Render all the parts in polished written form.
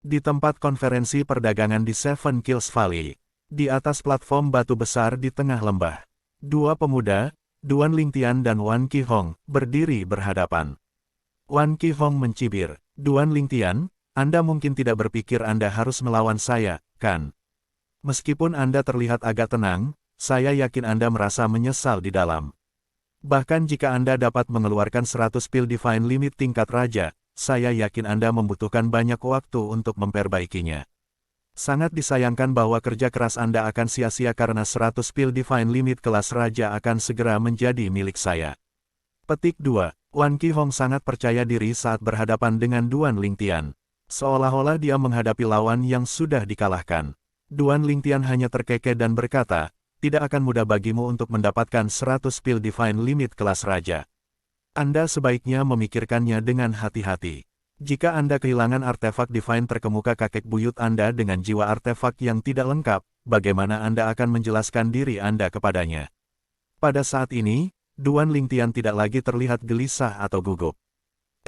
Di tempat konferensi perdagangan di Seven Kills Valley. Di atas platform batu besar di tengah lembah. Dua pemuda, Duan Lingtian dan Wan Qihong, berdiri berhadapan. Wan Qihong mencibir, "Duan Lingtian, Anda mungkin tidak berpikir Anda harus melawan saya, kan? Meskipun Anda terlihat agak tenang, saya yakin Anda merasa menyesal di dalam. Bahkan jika Anda dapat mengeluarkan 100 pil Divine Limit tingkat Raja, saya yakin Anda membutuhkan banyak waktu untuk memperbaikinya. Sangat disayangkan bahwa kerja keras Anda akan sia-sia karena 100 pil Divine Limit kelas Raja akan segera menjadi milik saya." Petik 2. Wan Qihong sangat percaya diri saat berhadapan dengan Duan Lingtian. Seolah-olah dia menghadapi lawan yang sudah dikalahkan. Duan Lingtian hanya terkekeh dan berkata, "Tidak akan mudah bagimu untuk mendapatkan 100 pil Divine Limit kelas Raja. Anda sebaiknya memikirkannya dengan hati-hati. Jika Anda kehilangan artefak Divine terkemuka kakek buyut Anda dengan jiwa artefak yang tidak lengkap, bagaimana Anda akan menjelaskan diri Anda kepadanya?" Pada saat ini, Duan Lingtian tidak lagi terlihat gelisah atau gugup.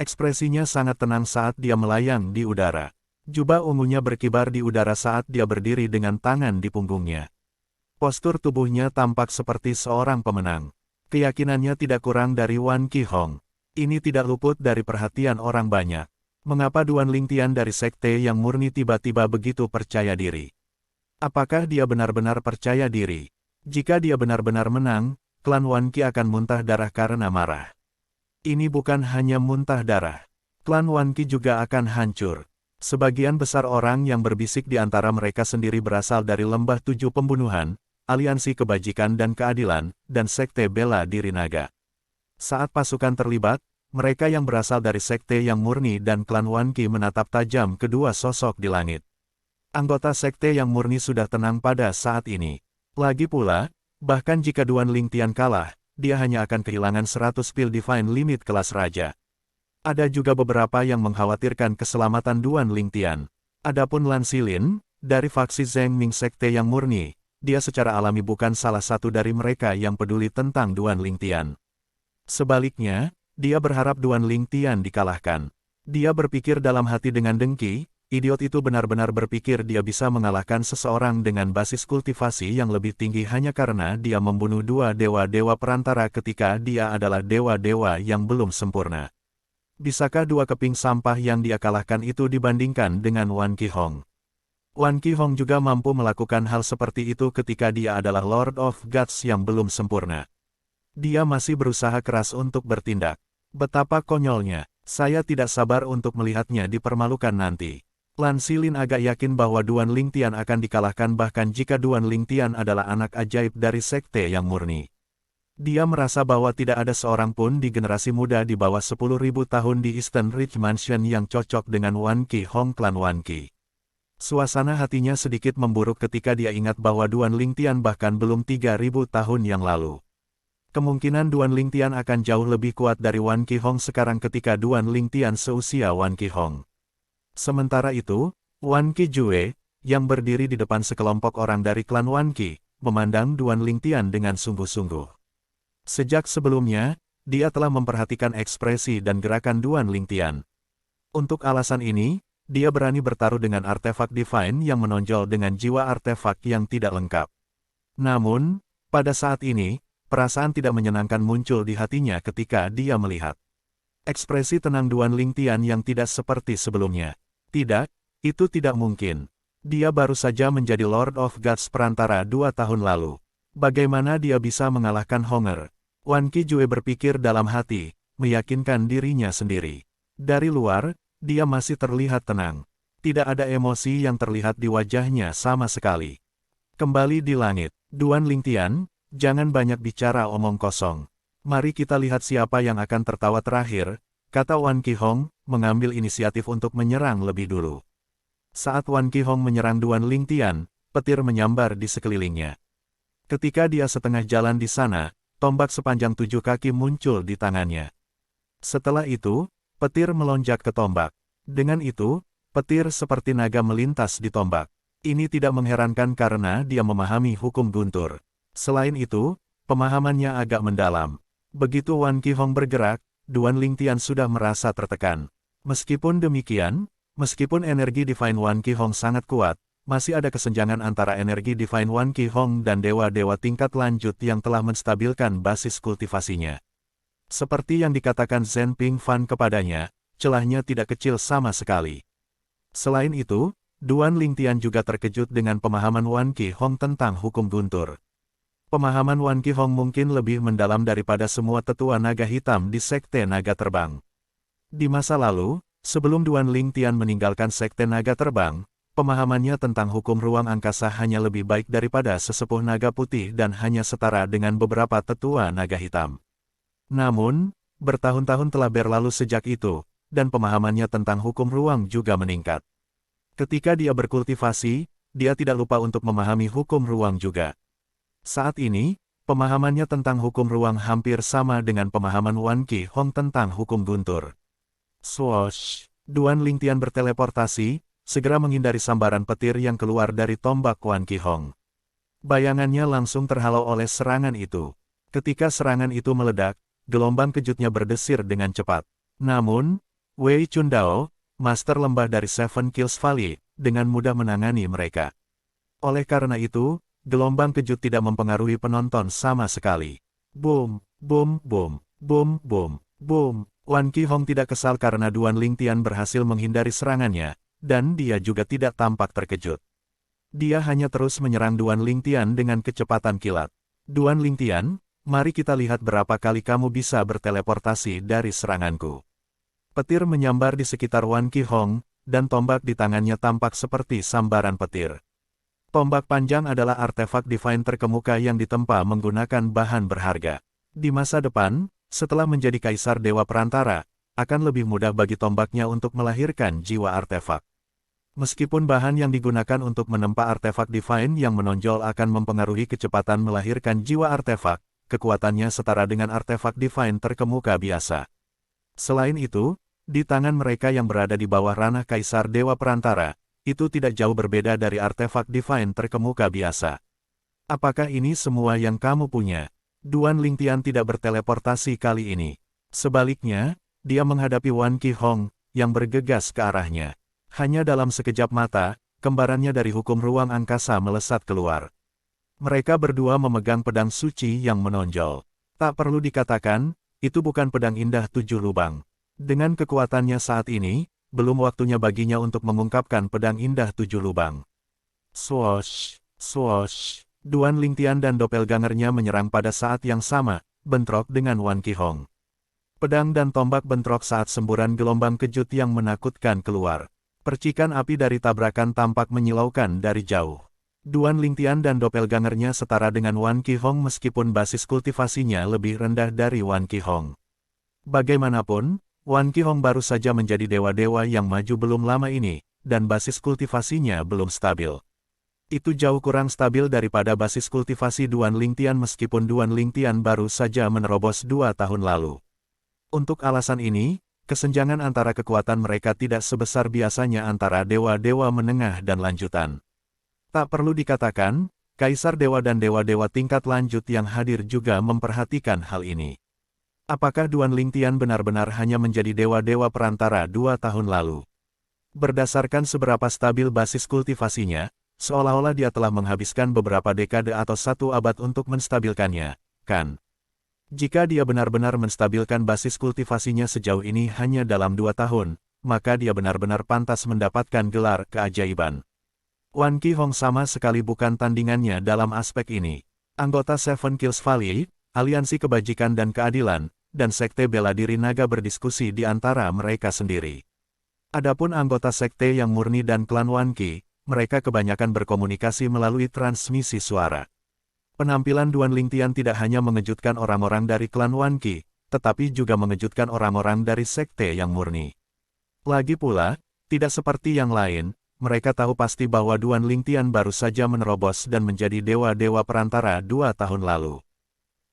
Ekspresinya sangat tenang saat dia melayang di udara. Jubah ungunya berkibar di udara saat dia berdiri dengan tangan di punggungnya. Postur tubuhnya tampak seperti seorang pemenang. Keyakinannya tidak kurang dari Wan Qihong. Ini tidak luput dari perhatian orang banyak. Mengapa Duan Lingtian dari sekte yang murni tiba-tiba begitu percaya diri? Apakah dia benar-benar percaya diri? Jika dia benar-benar menang, klan Wan Qi akan muntah darah karena marah. Ini bukan hanya muntah darah. Klan Wan Qi juga akan hancur. Sebagian besar orang yang berbisik di antara mereka sendiri berasal dari Lembah Tujuh Pembunuhan, Aliansi Kebajikan dan Keadilan, dan Sekte Bela Diri Naga. Saat pasukan terlibat, mereka yang berasal dari sekte yang murni dan klan Wan Qi menatap tajam kedua sosok di langit. Anggota sekte yang murni sudah tenang pada saat ini. Lagi pula, bahkan jika Duan Lingtian kalah, dia hanya akan kehilangan 100 pil Divine Limit kelas Raja. Ada juga beberapa yang mengkhawatirkan keselamatan Duan Lingtian. Adapun Lan Xilin, dari faksi Zheng Ming sekte yang murni, dia secara alami bukan salah satu dari mereka yang peduli tentang Duan Lingtian. Sebaliknya, dia berharap Duan Lingtian dikalahkan. Dia berpikir dalam hati dengan dengki, idiot itu benar-benar berpikir dia bisa mengalahkan seseorang dengan basis kultivasi yang lebih tinggi hanya karena dia membunuh dua dewa-dewa perantara ketika dia adalah dewa-dewa yang belum sempurna. Bisakah dua keping sampah yang dia kalahkan itu dibandingkan dengan Wan Qihong? Wan Qihong juga mampu melakukan hal seperti itu ketika dia adalah Lord of Gods yang belum sempurna. Dia masih berusaha keras untuk bertindak. Betapa konyolnya, saya tidak sabar untuk melihatnya dipermalukan nanti. Lan Xilin agak yakin bahwa Duan Lingtian akan dikalahkan bahkan jika Duan Lingtian adalah anak ajaib dari sekte yang murni. Dia merasa bahwa tidak ada seorang pun di generasi muda di bawah 10.000 tahun di Eastern Ridge Mansion yang cocok dengan Wan Qihong klan Wan Qi. Suasana hatinya sedikit memburuk ketika dia ingat bahwa Duan Lingtian bahkan belum 3.000 tahun yang lalu. Kemungkinan Duan Lingtian akan jauh lebih kuat dari Wan Qihong sekarang ketika Duan Lingtian seusia Wan Qihong. Sementara itu, Wan Qijue, yang berdiri di depan sekelompok orang dari klan Wan Qi, memandang Duan Lingtian dengan sungguh-sungguh. Sejak sebelumnya, dia telah memperhatikan ekspresi dan gerakan Duan Lingtian. Untuk alasan ini, dia berani bertaruh dengan artefak Divine yang menonjol dengan jiwa artefak yang tidak lengkap. Namun, pada saat ini, perasaan tidak menyenangkan muncul di hatinya ketika dia melihat ekspresi tenang Duan Lingtian yang tidak seperti sebelumnya. Tidak, itu tidak mungkin. Dia baru saja menjadi Lord of Gods perantara 2 tahun lalu. Bagaimana dia bisa mengalahkan Honger? Wan Qijue berpikir dalam hati, meyakinkan dirinya sendiri. Dari luar, dia masih terlihat tenang. Tidak ada emosi yang terlihat di wajahnya sama sekali. Kembali di langit, Duan Lingtian, jangan banyak bicara omong kosong. Mari kita lihat siapa yang akan tertawa terakhir, kata Wan Qihong, mengambil inisiatif untuk menyerang lebih dulu. Saat Wan Qihong menyerang Duan Lingtian, petir menyambar di sekelilingnya. Ketika dia setengah jalan di sana, tombak sepanjang 7 kaki muncul di tangannya. Setelah itu, petir melonjak ke tombak. Dengan itu, petir seperti naga melintas di tombak. Ini tidak mengherankan karena dia memahami hukum guntur. Selain itu, pemahamannya agak mendalam. Begitu Wan Qihong bergerak, Duan Lingtian sudah merasa tertekan. Meskipun demikian, Meskipun energi Divine Wan Qi Hong sangat kuat, masih ada kesenjangan antara energi Divine Wan Qi Hong dan dewa-dewa tingkat lanjut yang telah menstabilkan basis kultivasinya. Seperti yang dikatakan Zhen Ping Fan kepadanya, celahnya tidak kecil sama sekali. Selain itu, Duan Lingtian juga terkejut dengan pemahaman Wan Qi Hong tentang hukum guntur. Pemahaman Wan Qi Hong mungkin lebih mendalam daripada semua tetua naga hitam di Sekte Naga Terbang. Di masa lalu, sebelum Duan Lingtian meninggalkan Sekte Naga Terbang, pemahamannya tentang hukum ruang angkasa hanya lebih baik daripada sesepuh naga putih dan hanya setara dengan beberapa tetua naga hitam. Namun, bertahun-tahun telah berlalu sejak itu, dan pemahamannya tentang hukum ruang juga meningkat. Ketika dia berkultivasi, dia tidak lupa untuk memahami hukum ruang juga. Saat ini, pemahamannya tentang hukum ruang hampir sama dengan pemahaman Wan Qi Hong tentang hukum guntur. Swoosh! Duan Lingtian berteleportasi, segera menghindari sambaran petir yang keluar dari tombak Wan Qi Hong. Bayangannya langsung terhalau oleh serangan itu. Ketika serangan itu meledak, gelombang kejutnya berdesir dengan cepat. Namun, Wei Chundao, Master Lembah dari Seven Kills Valley, dengan mudah menangani mereka. Oleh karena itu, gelombang kejut tidak mempengaruhi penonton sama sekali. Boom, boom, boom, boom, boom, boom. Wan Qi Hong tidak kesal karena Duan Lingtian berhasil menghindari serangannya, dan dia juga tidak tampak terkejut. Dia hanya terus menyerang Duan Lingtian dengan kecepatan kilat. Duan Lingtian, mari kita lihat berapa kali kamu bisa berteleportasi dari seranganku. Petir menyambar di sekitar Wan Qi Hong, dan tombak di tangannya tampak seperti sambaran petir. Tombak panjang adalah artefak divine terkemuka yang ditempa menggunakan bahan berharga. Di masa depan, setelah menjadi kaisar dewa perantara, akan lebih mudah bagi tombaknya untuk melahirkan jiwa artefak. Meskipun bahan yang digunakan untuk menempa artefak divine yang menonjol akan mempengaruhi kecepatan melahirkan jiwa artefak, kekuatannya setara dengan artefak divine terkemuka biasa. Selain itu, di tangan mereka yang berada di bawah ranah kaisar dewa perantara, itu tidak jauh berbeda dari artefak divine terkemuka biasa. Apakah ini semua yang kamu punya? Duan Lingtian tidak berteleportasi kali ini. Sebaliknya, dia menghadapi Wan Qi Hong, yang bergegas ke arahnya. Hanya dalam sekejap mata, kembarannya dari hukum ruang angkasa melesat keluar. Mereka berdua memegang pedang suci yang menonjol. Tak perlu dikatakan, itu bukan pedang indah 7 lubang. Dengan kekuatannya saat ini, belum waktunya baginya untuk mengungkapkan pedang indah 7 lubang. Swoosh, swoosh. Duan Lingtian dan doppelgangernya menyerang pada saat yang sama, bentrok dengan Wan Qi Hong. Pedang dan tombak bentrok saat semburan gelombang kejut yang menakutkan keluar. Percikan api dari tabrakan tampak menyilaukan dari jauh. Duan Lingtian dan doppelgangernya setara dengan Wan Qi Hong meskipun basis kultivasinya lebih rendah dari Wan Qi Hong. Bagaimanapun, Wan Qi Hong baru saja menjadi dewa-dewa yang maju belum lama ini, dan basis kultivasinya belum stabil. Itu jauh kurang stabil daripada basis kultivasi Duan Lingtian meskipun Duan Lingtian baru saja menerobos 2 tahun lalu. Untuk alasan ini, kesenjangan antara kekuatan mereka tidak sebesar biasanya antara dewa-dewa menengah dan lanjutan. Tak perlu dikatakan, Kaisar Dewa dan dewa-dewa tingkat lanjut yang hadir juga memperhatikan hal ini. Apakah Duan Lingtian benar-benar hanya menjadi dewa-dewa perantara 2 tahun lalu? Berdasarkan seberapa stabil basis kultivasinya, seolah-olah dia telah menghabiskan beberapa dekade atau 1 abad untuk menstabilkannya, kan? Jika dia benar-benar menstabilkan basis kultivasinya sejauh ini hanya dalam 2 tahun, maka dia benar-benar pantas mendapatkan gelar keajaiban. Wan Qi Hong sama sekali bukan tandingannya dalam aspek ini. Anggota Seven Kills Valley, Aliansi Kebajikan dan Keadilan, dan Sekte Bela Diri Naga berdiskusi di antara mereka sendiri. Adapun anggota Sekte yang murni dan klan Wan Qi, mereka kebanyakan berkomunikasi melalui transmisi suara. Penampilan Duan Lingtian tidak hanya mengejutkan orang-orang dari klan Wan Qi, tetapi juga mengejutkan orang-orang dari sekte yang murni. Lagi pula, tidak seperti yang lain, mereka tahu pasti bahwa Duan Lingtian baru saja menerobos dan menjadi dewa-dewa perantara 2 tahun lalu.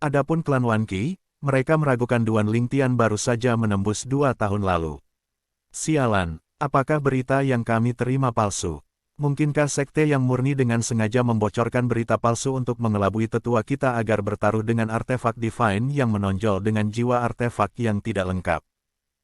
Adapun klan Wan Qi, mereka meragukan Duan Lingtian baru saja menembus 2 tahun lalu. Sialan, apakah berita yang kami terima palsu? Mungkinkah sekte yang murni dengan sengaja membocorkan berita palsu untuk mengelabui tetua kita agar bertaruh dengan artefak divine yang menonjol dengan jiwa artefak yang tidak lengkap?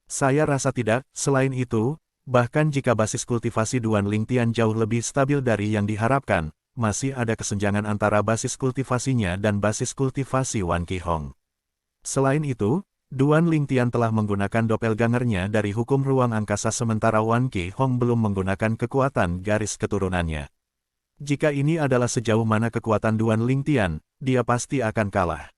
Saya rasa tidak. Selain itu, Bahkan jika basis kultivasi Duan Lingtian jauh lebih stabil dari yang diharapkan, masih ada kesenjangan antara basis kultivasinya dan basis kultivasi Wan Qihong. Selain itu, Duan Lingtian telah menggunakan doppelgangernya dari hukum ruang angkasa sementara Wan Qihong belum menggunakan kekuatan garis keturunannya. Jika ini adalah sejauh mana kekuatan Duan Lingtian, dia pasti akan kalah.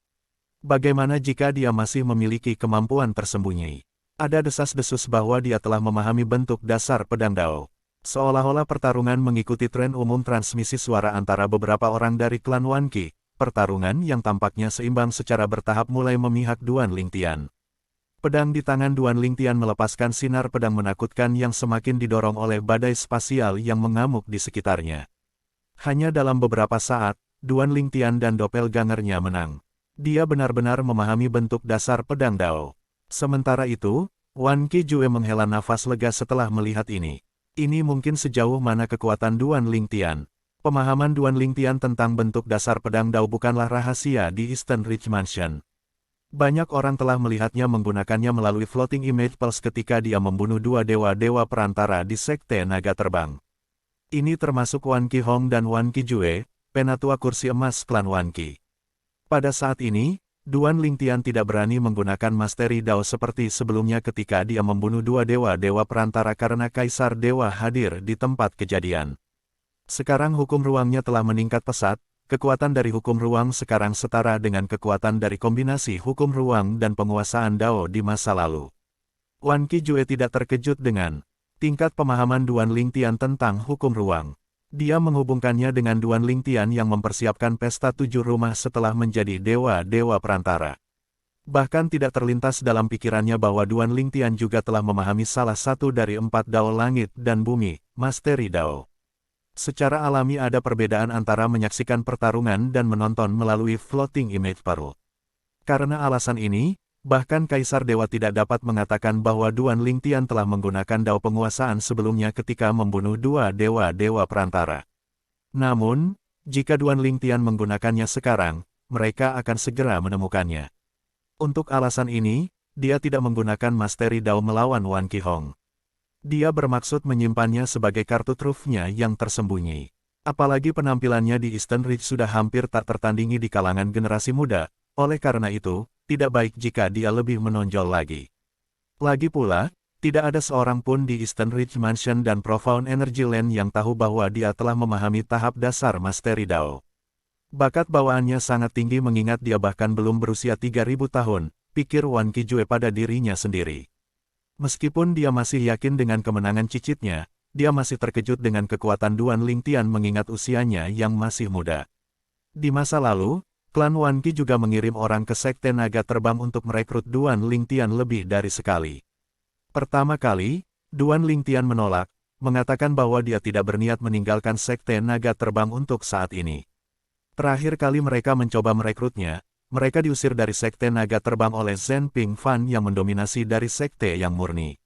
Bagaimana jika dia masih memiliki kemampuan tersembunyi? Ada desas-desus bahwa dia telah memahami bentuk dasar pedang Dao. Seolah-olah pertarungan mengikuti tren umum transmisi suara antara beberapa orang dari klan Wan Qi, pertarungan yang tampaknya seimbang secara bertahap mulai memihak Duan Lingtian. Pedang di tangan Duan Lingtian melepaskan sinar pedang menakutkan yang semakin didorong oleh badai spasial yang mengamuk di sekitarnya. Hanya dalam beberapa saat, Duan Lingtian dan doppelgangernya menang. Dia benar-benar memahami bentuk dasar pedang Dao. Sementara itu, Wan Qijue menghela nafas lega setelah melihat ini. Ini mungkin sejauh mana kekuatan Duan Lingtian. Pemahaman Duan Lingtian tentang bentuk dasar pedang Dao bukanlah rahasia di Eastern Ridge Mansion. Banyak orang telah melihatnya menggunakannya melalui Floating Image Pulse ketika dia membunuh dua dewa-dewa perantara di Sekte Naga Terbang. Ini termasuk Wan Qihong dan Wan Qijue, penatua kursi emas klan Wan Qi. Pada saat ini, Duan Lingtian tidak berani menggunakan Masteri Dao seperti sebelumnya ketika dia membunuh dua dewa-dewa perantara karena Kaisar Dewa hadir di tempat kejadian. Sekarang hukum ruangnya telah meningkat pesat, kekuatan dari hukum ruang sekarang setara dengan kekuatan dari kombinasi hukum ruang dan penguasaan Dao di masa lalu. Wan Qijue tidak terkejut dengan tingkat pemahaman Duan Lingtian tentang hukum ruang. Dia menghubungkannya dengan Duan Lingtian yang mempersiapkan pesta 7 rumah setelah menjadi dewa-dewa perantara. Bahkan tidak terlintas dalam pikirannya bahwa Duan Lingtian juga telah memahami salah satu dari 4 Dao langit dan bumi, Masteri Dao. Secara alami ada perbedaan antara menyaksikan pertarungan dan menonton melalui Floating Image Pearl. Karena alasan ini, bahkan Kaisar Dewa tidak dapat mengatakan bahwa Duan Lingtian telah menggunakan Dao penguasaan sebelumnya ketika membunuh dua dewa-dewa perantara. Namun, jika Duan Lingtian menggunakannya sekarang, mereka akan segera menemukannya. Untuk alasan ini, dia tidak menggunakan Masteri Dao melawan Wan Qihong. Dia bermaksud menyimpannya sebagai kartu trufnya yang tersembunyi. Apalagi penampilannya di Eastern Ridge sudah hampir tak tertandingi di kalangan generasi muda, oleh karena itu, tidak baik jika dia lebih menonjol lagi. Lagi pula, tidak ada seorang pun di Eastern Ridge Mansion dan Profound Energy Land yang tahu bahwa dia telah memahami tahap dasar Masteri Dao. Bakat bawaannya sangat tinggi mengingat dia bahkan belum berusia 3000 tahun, pikir Wan Qijue pada dirinya sendiri. Meskipun dia masih yakin dengan kemenangan cicitnya, dia masih terkejut dengan kekuatan Duan Lingtian mengingat usianya yang masih muda. Di masa lalu, klan Wan Qi juga mengirim orang ke Sekte Naga Terbang untuk merekrut Duan Lingtian lebih dari sekali. Pertama kali, Duan Lingtian menolak, mengatakan bahwa dia tidak berniat meninggalkan Sekte Naga Terbang untuk saat ini. Terakhir kali mereka mencoba merekrutnya, mereka diusir dari Sekte Naga Terbang oleh Zhen Pingfan yang mendominasi dari Sekte yang murni.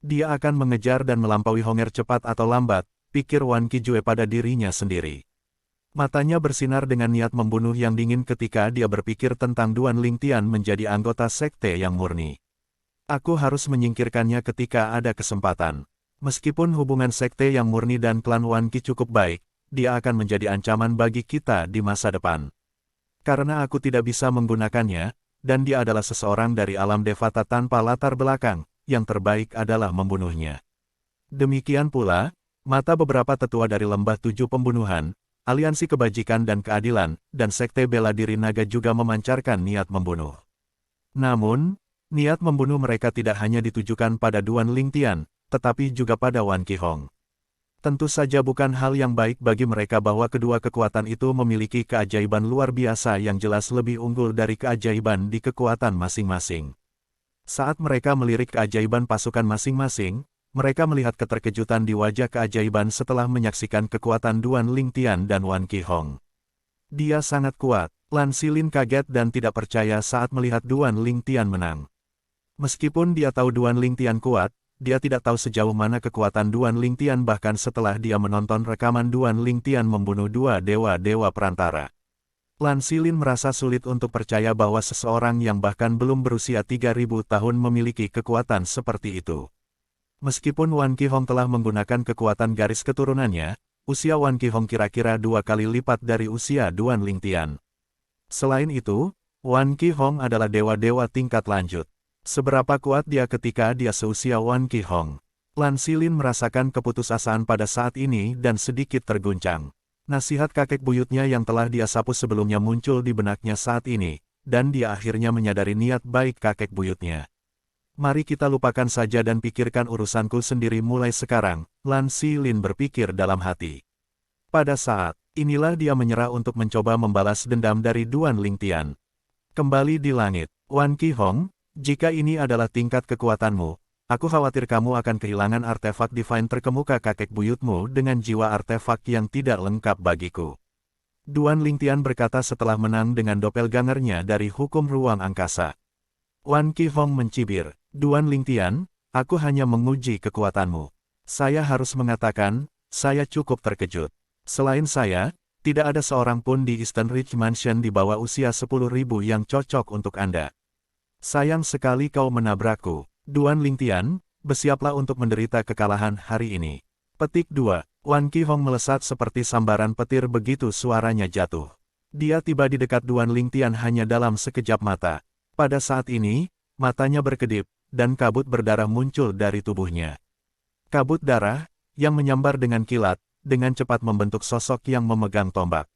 Dia akan mengejar dan melampaui Honger cepat atau lambat, pikir Wan Qijue pada dirinya sendiri. Matanya bersinar dengan niat membunuh yang dingin ketika dia berpikir tentang Duan Lingtian menjadi anggota Sekte yang murni. Aku harus menyingkirkannya ketika ada kesempatan. Meskipun hubungan Sekte yang murni dan klan Wan Qi cukup baik, dia akan menjadi ancaman bagi kita di masa depan. Karena aku tidak bisa menggunakannya, dan dia adalah seseorang dari alam Devata tanpa latar belakang, yang terbaik adalah membunuhnya. Demikian pula, mata beberapa tetua dari Lembah 7 Pembunuhan, Aliansi Kebajikan dan Keadilan, dan Sekte Bela Diri Naga juga memancarkan niat membunuh. Namun, niat membunuh mereka tidak hanya ditujukan pada Duan Lingtian, tetapi juga pada Wan Qihong. Tentu saja bukan hal yang baik bagi mereka bahwa kedua kekuatan itu memiliki keajaiban luar biasa yang jelas lebih unggul dari keajaiban di kekuatan masing-masing. Saat mereka melirik keajaiban pasukan masing-masing, mereka melihat keterkejutan di wajah keajaiban setelah menyaksikan kekuatan Duan Lingtian dan Wan Qihong. Dia sangat kuat, Lan Xilin kaget dan tidak percaya saat melihat Duan Lingtian menang. Meskipun dia tahu Duan Lingtian kuat, dia tidak tahu sejauh mana kekuatan Duan Lingtian bahkan setelah dia menonton rekaman Duan Lingtian membunuh dua dewa-dewa perantara. Lan Xilin merasa sulit untuk percaya bahwa seseorang yang bahkan belum berusia 3000 tahun memiliki kekuatan seperti itu. Meskipun Wan Qihong telah menggunakan kekuatan garis keturunannya, usia Wan Qihong kira-kira 2 kali lipat dari usia Duan Lingtian. Selain itu, Wan Qihong adalah dewa-dewa tingkat lanjut. Seberapa kuat dia ketika dia seusia Wan Qihong? Lan Xilin merasakan keputusasaan pada saat ini dan sedikit terguncang. Nasihat kakek buyutnya yang telah dia sapu sebelumnya muncul di benaknya saat ini, dan dia akhirnya menyadari niat baik kakek buyutnya. Mari kita lupakan saja dan pikirkan urusanku sendiri mulai sekarang, Lan Xilin berpikir dalam hati. Pada saat inilah dia menyerah untuk mencoba membalas dendam dari Duan Lingtian. Kembali di langit, Wan Qihong, jika ini adalah tingkat kekuatanmu, aku khawatir kamu akan kehilangan artefak divine terkemuka kakek buyutmu dengan jiwa artefak yang tidak lengkap bagiku. Duan Lingtian berkata setelah menang dengan doppelgangernya dari hukum ruang angkasa. Wan Qihong mencibir, Duan Lingtian, aku hanya menguji kekuatanmu. Saya harus mengatakan, saya cukup terkejut. Selain saya, tidak ada seorang pun di Eastern Ridge Mansion di bawah usia 10.000 yang cocok untuk Anda. Sayang sekali kau menabrakku, Duan Lingtian, bersiaplah untuk menderita kekalahan hari ini. Petik 2, Wan Qihong melesat seperti sambaran petir begitu suaranya jatuh. Dia tiba di dekat Duan Lingtian hanya dalam sekejap mata. Pada saat ini, matanya berkedip, dan kabut berdarah muncul dari tubuhnya. Kabut darah, yang menyambar dengan kilat, dengan cepat membentuk sosok yang memegang tombak.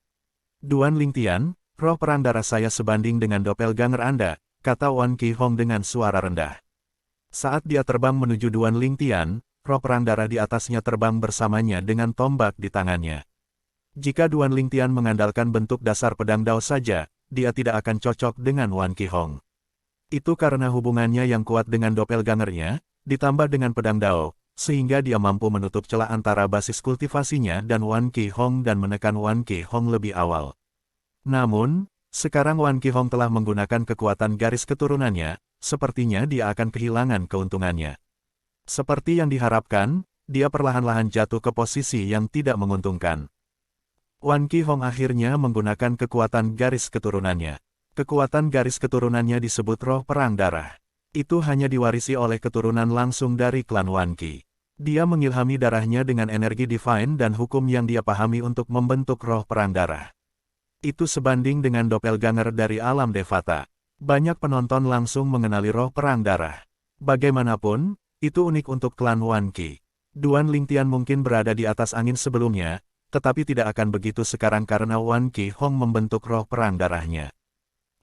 Duan Lingtian, roh perang darah saya sebanding dengan doppelganger Anda, kata Wan Qihong dengan suara rendah. Saat dia terbang menuju Duan Lingtian, roh perang darah di atasnya terbang bersamanya dengan tombak di tangannya. Jika Duan Lingtian mengandalkan bentuk dasar pedang Dao saja, dia tidak akan cocok dengan Wan Qihong. Itu karena hubungannya yang kuat dengan doppelgangernya, ditambah dengan pedang Dao, sehingga dia mampu menutup celah antara basis kultivasinya dan Wan Qihong dan menekan Wan Qihong lebih awal. Namun, sekarang Wan Qihong telah menggunakan kekuatan garis keturunannya, sepertinya dia akan kehilangan keuntungannya. Seperti yang diharapkan, dia perlahan-lahan jatuh ke posisi yang tidak menguntungkan. Wan Qihong akhirnya menggunakan kekuatan garis keturunannya. Kekuatan garis keturunannya disebut roh perang darah. Itu hanya diwarisi oleh keturunan langsung dari klan Wan Qi. Dia mengilhami darahnya dengan energi divine dan hukum yang dia pahami untuk membentuk roh perang darah. Itu sebanding dengan doppelganger dari alam Devata. Banyak penonton langsung mengenali roh perang darah. Bagaimanapun, itu unik untuk klan Wan Qi. Duan Lingtian mungkin berada di atas angin sebelumnya, tetapi tidak akan begitu sekarang karena Wan Qihong membentuk roh perang darahnya.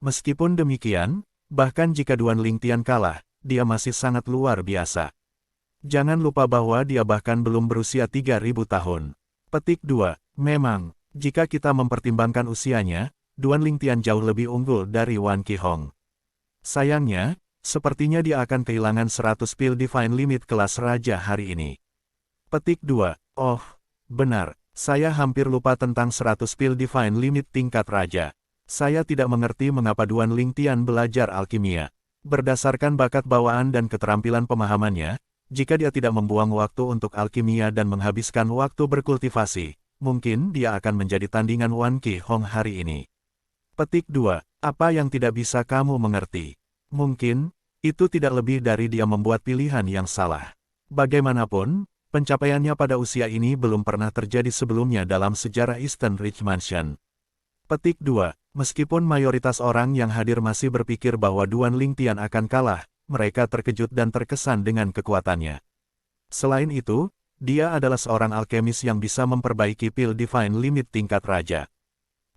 Meskipun demikian, bahkan jika Duan Lingtian kalah, dia masih sangat luar biasa. Jangan lupa bahwa dia bahkan belum berusia 3.000 tahun. Petik 2. Memang, jika kita mempertimbangkan usianya, Duan Lingtian jauh lebih unggul dari Wan Qihong. Sayangnya, sepertinya dia akan kehilangan 100 pil Divine Limit kelas Raja hari ini. Petik 2. Oh, benar, saya hampir lupa tentang 100 pil Divine Limit tingkat Raja. Saya tidak mengerti mengapa Duan Lingtian belajar alkimia. Berdasarkan bakat bawaan dan keterampilan pemahamannya, jika dia tidak membuang waktu untuk alkimia dan menghabiskan waktu berkultivasi, mungkin dia akan menjadi tandingan Wan Qihong hari ini. Petik 2. Apa yang tidak bisa kamu mengerti? Mungkin, itu tidak lebih dari dia membuat pilihan yang salah. Bagaimanapun, pencapaiannya pada usia ini belum pernah terjadi sebelumnya dalam sejarah Eastern Ridge Mansion. Petik 2. Meskipun mayoritas orang yang hadir masih berpikir bahwa Duan Lingtian akan kalah, mereka terkejut dan terkesan dengan kekuatannya. Selain itu, dia adalah seorang alkemis yang bisa memperbaiki pil Divine Limit tingkat Raja.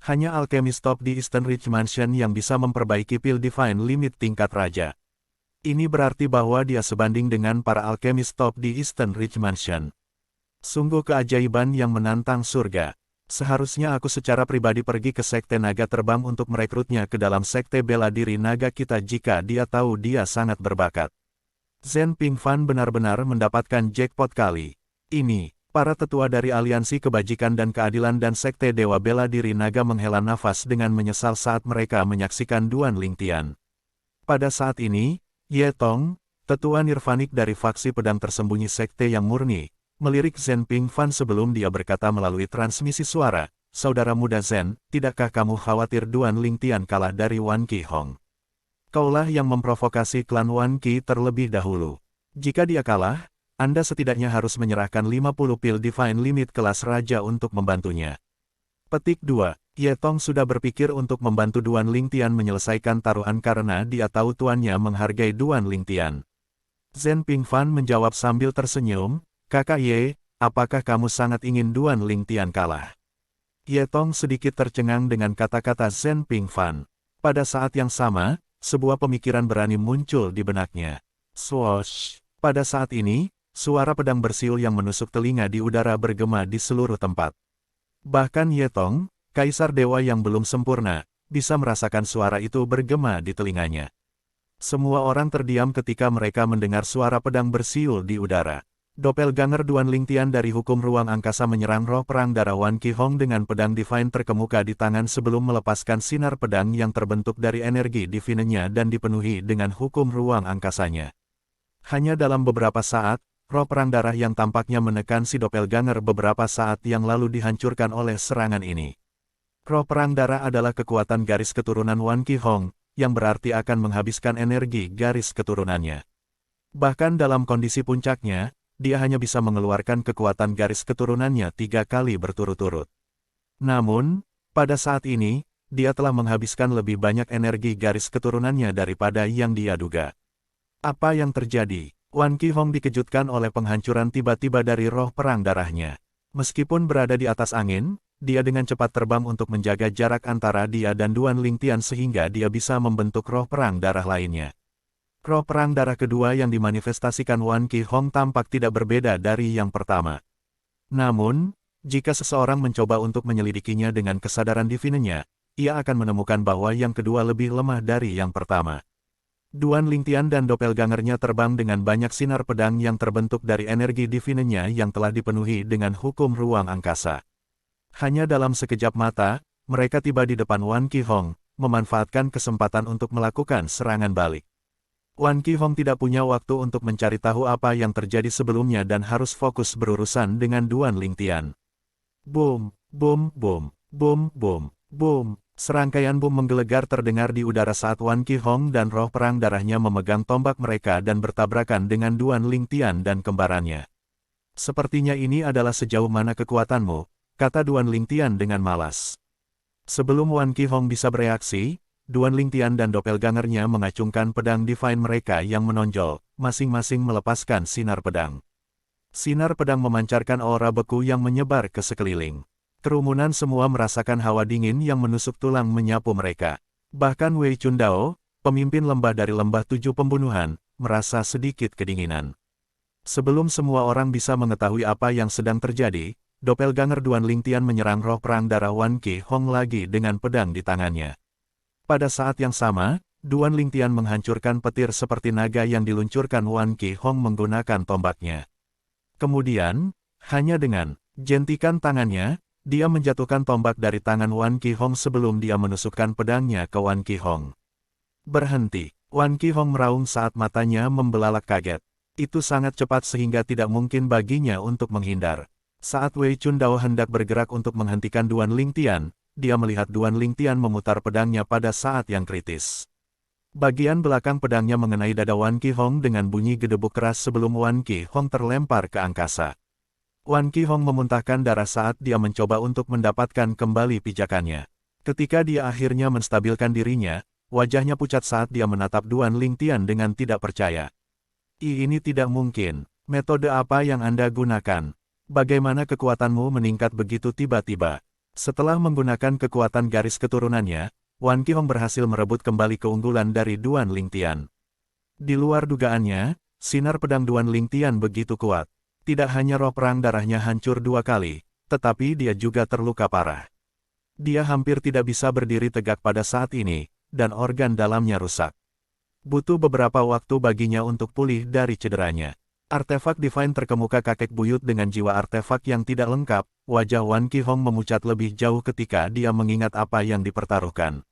Hanya alkemis top di Eastern Ridge Mansion yang bisa memperbaiki pil Divine Limit tingkat Raja. Ini berarti bahwa dia sebanding dengan para alkemis top di Eastern Ridge Mansion. Sungguh keajaiban yang menantang surga. Seharusnya aku secara pribadi pergi ke Sekte Naga Terbang untuk merekrutnya ke dalam Sekte Bela Diri Naga kita jika dia tahu dia sangat berbakat. Zhen Pingfan benar-benar mendapatkan jackpot kali ini. Para tetua dari Aliansi Kebajikan dan Keadilan dan Sekte Dewa Bela Diri Naga menghela nafas dengan menyesal saat mereka menyaksikan Duan Lingtian. Pada saat ini, Ye Tong, tetua nirvanik dari faksi pedang tersembunyi Sekte yang murni, melirik Zhen Pingfan sebelum dia berkata melalui transmisi suara, "Saudara muda Zhen, tidakkah kamu khawatir Duan Lingtian kalah dari Wan Qihong? Kaulah yang memprovokasi klan Wan Qi terlebih dahulu. Jika dia kalah, Anda setidaknya harus menyerahkan 50 pil Divine Limit kelas Raja untuk membantunya. Petik 2. Ye Tong sudah berpikir untuk membantu Duan Lingtian menyelesaikan taruhan karena dia tahu tuannya menghargai Duan Lingtian. Zhen Pingfan menjawab sambil tersenyum, "Kakak Ye, apakah kamu sangat ingin Duan Lingtian kalah?" Ye Tong sedikit tercengang dengan kata-kata Zhen Pingfan. Pada saat yang sama, sebuah pemikiran berani muncul di benaknya. Swoosh! Pada saat ini, suara pedang bersiul yang menusuk telinga di udara bergema di seluruh tempat. Bahkan Ye Tong, kaisar dewa yang belum sempurna, bisa merasakan suara itu bergema di telinganya. Semua orang terdiam ketika mereka mendengar suara pedang bersiul di udara. Doppelganger Duan Lingtian dari hukum ruang angkasa menyerang roh perang darah Wan Qihong dengan pedang Divine terkemuka di tangan sebelum melepaskan sinar pedang yang terbentuk dari energi divinenya dan dipenuhi dengan hukum ruang angkasanya. Hanya dalam beberapa saat, roh perang darah yang tampaknya menekan si Doppelganger beberapa saat yang lalu dihancurkan oleh serangan ini. Roh perang darah adalah kekuatan garis keturunan Wan Qihong, yang berarti akan menghabiskan energi garis keturunannya. Bahkan dalam kondisi puncaknya, dia hanya bisa mengeluarkan kekuatan garis keturunannya 3 kali berturut-turut. Namun, pada saat ini, dia telah menghabiskan lebih banyak energi garis keturunannya daripada yang dia duga. Apa yang terjadi? Wan Qihong dikejutkan oleh penghancuran tiba-tiba dari roh perang darahnya. Meskipun berada di atas angin, dia dengan cepat terbang untuk menjaga jarak antara dia dan Duan Lingtian sehingga dia bisa membentuk roh perang darah lainnya. Roh perang darah kedua yang dimanifestasikan Wan Qihong tampak tidak berbeda dari yang pertama. Namun, jika seseorang mencoba untuk menyelidikinya dengan kesadaran divinenya, ia akan menemukan bahwa yang kedua lebih lemah dari yang pertama. Duan Lingtian dan Doppelgangernya terbang dengan banyak sinar pedang yang terbentuk dari energi divinenya yang telah dipenuhi dengan hukum ruang angkasa. Hanya dalam sekejap mata, mereka tiba di depan Wan Qihong, memanfaatkan kesempatan untuk melakukan serangan balik. Wan Qihong tidak punya waktu untuk mencari tahu apa yang terjadi sebelumnya dan harus fokus berurusan dengan Duan Lingtian. Boom, boom, boom, boom, boom, boom. Serangkaian bom menggelegar terdengar di udara saat Wan Qihong dan roh perang darahnya memegang tombak mereka dan bertabrakan dengan Duan Lingtian dan kembarannya. "Sepertinya ini adalah sejauh mana kekuatanmu," kata Duan Lingtian dengan malas. Sebelum Wan Qihong bisa bereaksi, Duan Lingtian dan Doppelgangernya mengacungkan pedang Divine mereka yang menonjol, masing-masing melepaskan sinar pedang. Sinar pedang memancarkan aura beku yang menyebar ke sekeliling. Kerumunan semua merasakan hawa dingin yang menusuk tulang menyapu mereka. Bahkan Wei Chundao, pemimpin lembah dari lembah 7 pembunuhan, merasa sedikit kedinginan. Sebelum semua orang bisa mengetahui apa yang sedang terjadi, Doppelganger Duan Lingtian menyerang roh perang darah Wan Qihong lagi dengan pedang di tangannya. Pada saat yang sama, Duan Lingtian menghancurkan petir seperti naga yang diluncurkan Wan Qihong menggunakan tombaknya. Kemudian, hanya dengan jentikan tangannya, dia menjatuhkan tombak dari tangan Wan Qihong sebelum dia menusukkan pedangnya ke Wan Qihong. "Berhenti!" Wan Qihong meraung saat matanya membelalak kaget. Itu sangat cepat sehingga tidak mungkin baginya untuk menghindar. Saat Wei Chundao hendak bergerak untuk menghentikan Duan Lingtian, dia melihat Duan Lingtian memutar pedangnya pada saat yang kritis. Bagian belakang pedangnya mengenai dada Wan Qihong dengan bunyi gedebuk keras sebelum Wan Qihong terlempar ke angkasa. Wan Qihong memuntahkan darah saat dia mencoba untuk mendapatkan kembali pijakannya. Ketika dia akhirnya menstabilkan dirinya, wajahnya pucat saat dia menatap Duan Lingtian dengan tidak percaya. "Ini tidak mungkin. Metode apa yang Anda gunakan? Bagaimana kekuatanmu meningkat begitu tiba-tiba?" Setelah menggunakan kekuatan garis keturunannya, Wan Qihong berhasil merebut kembali keunggulan dari Duan Lingtian. Di luar dugaannya, sinar pedang Duan Lingtian begitu kuat. Tidak hanya roh perang darahnya hancur 2 kali, tetapi dia juga terluka parah. Dia hampir tidak bisa berdiri tegak pada saat ini, dan organ dalamnya rusak. Butuh beberapa waktu baginya untuk pulih dari cederanya. Artefak Divine terkemuka kakek buyut dengan jiwa artefak yang tidak lengkap, wajah Wan Qihong memucat lebih jauh ketika dia mengingat apa yang dipertaruhkan.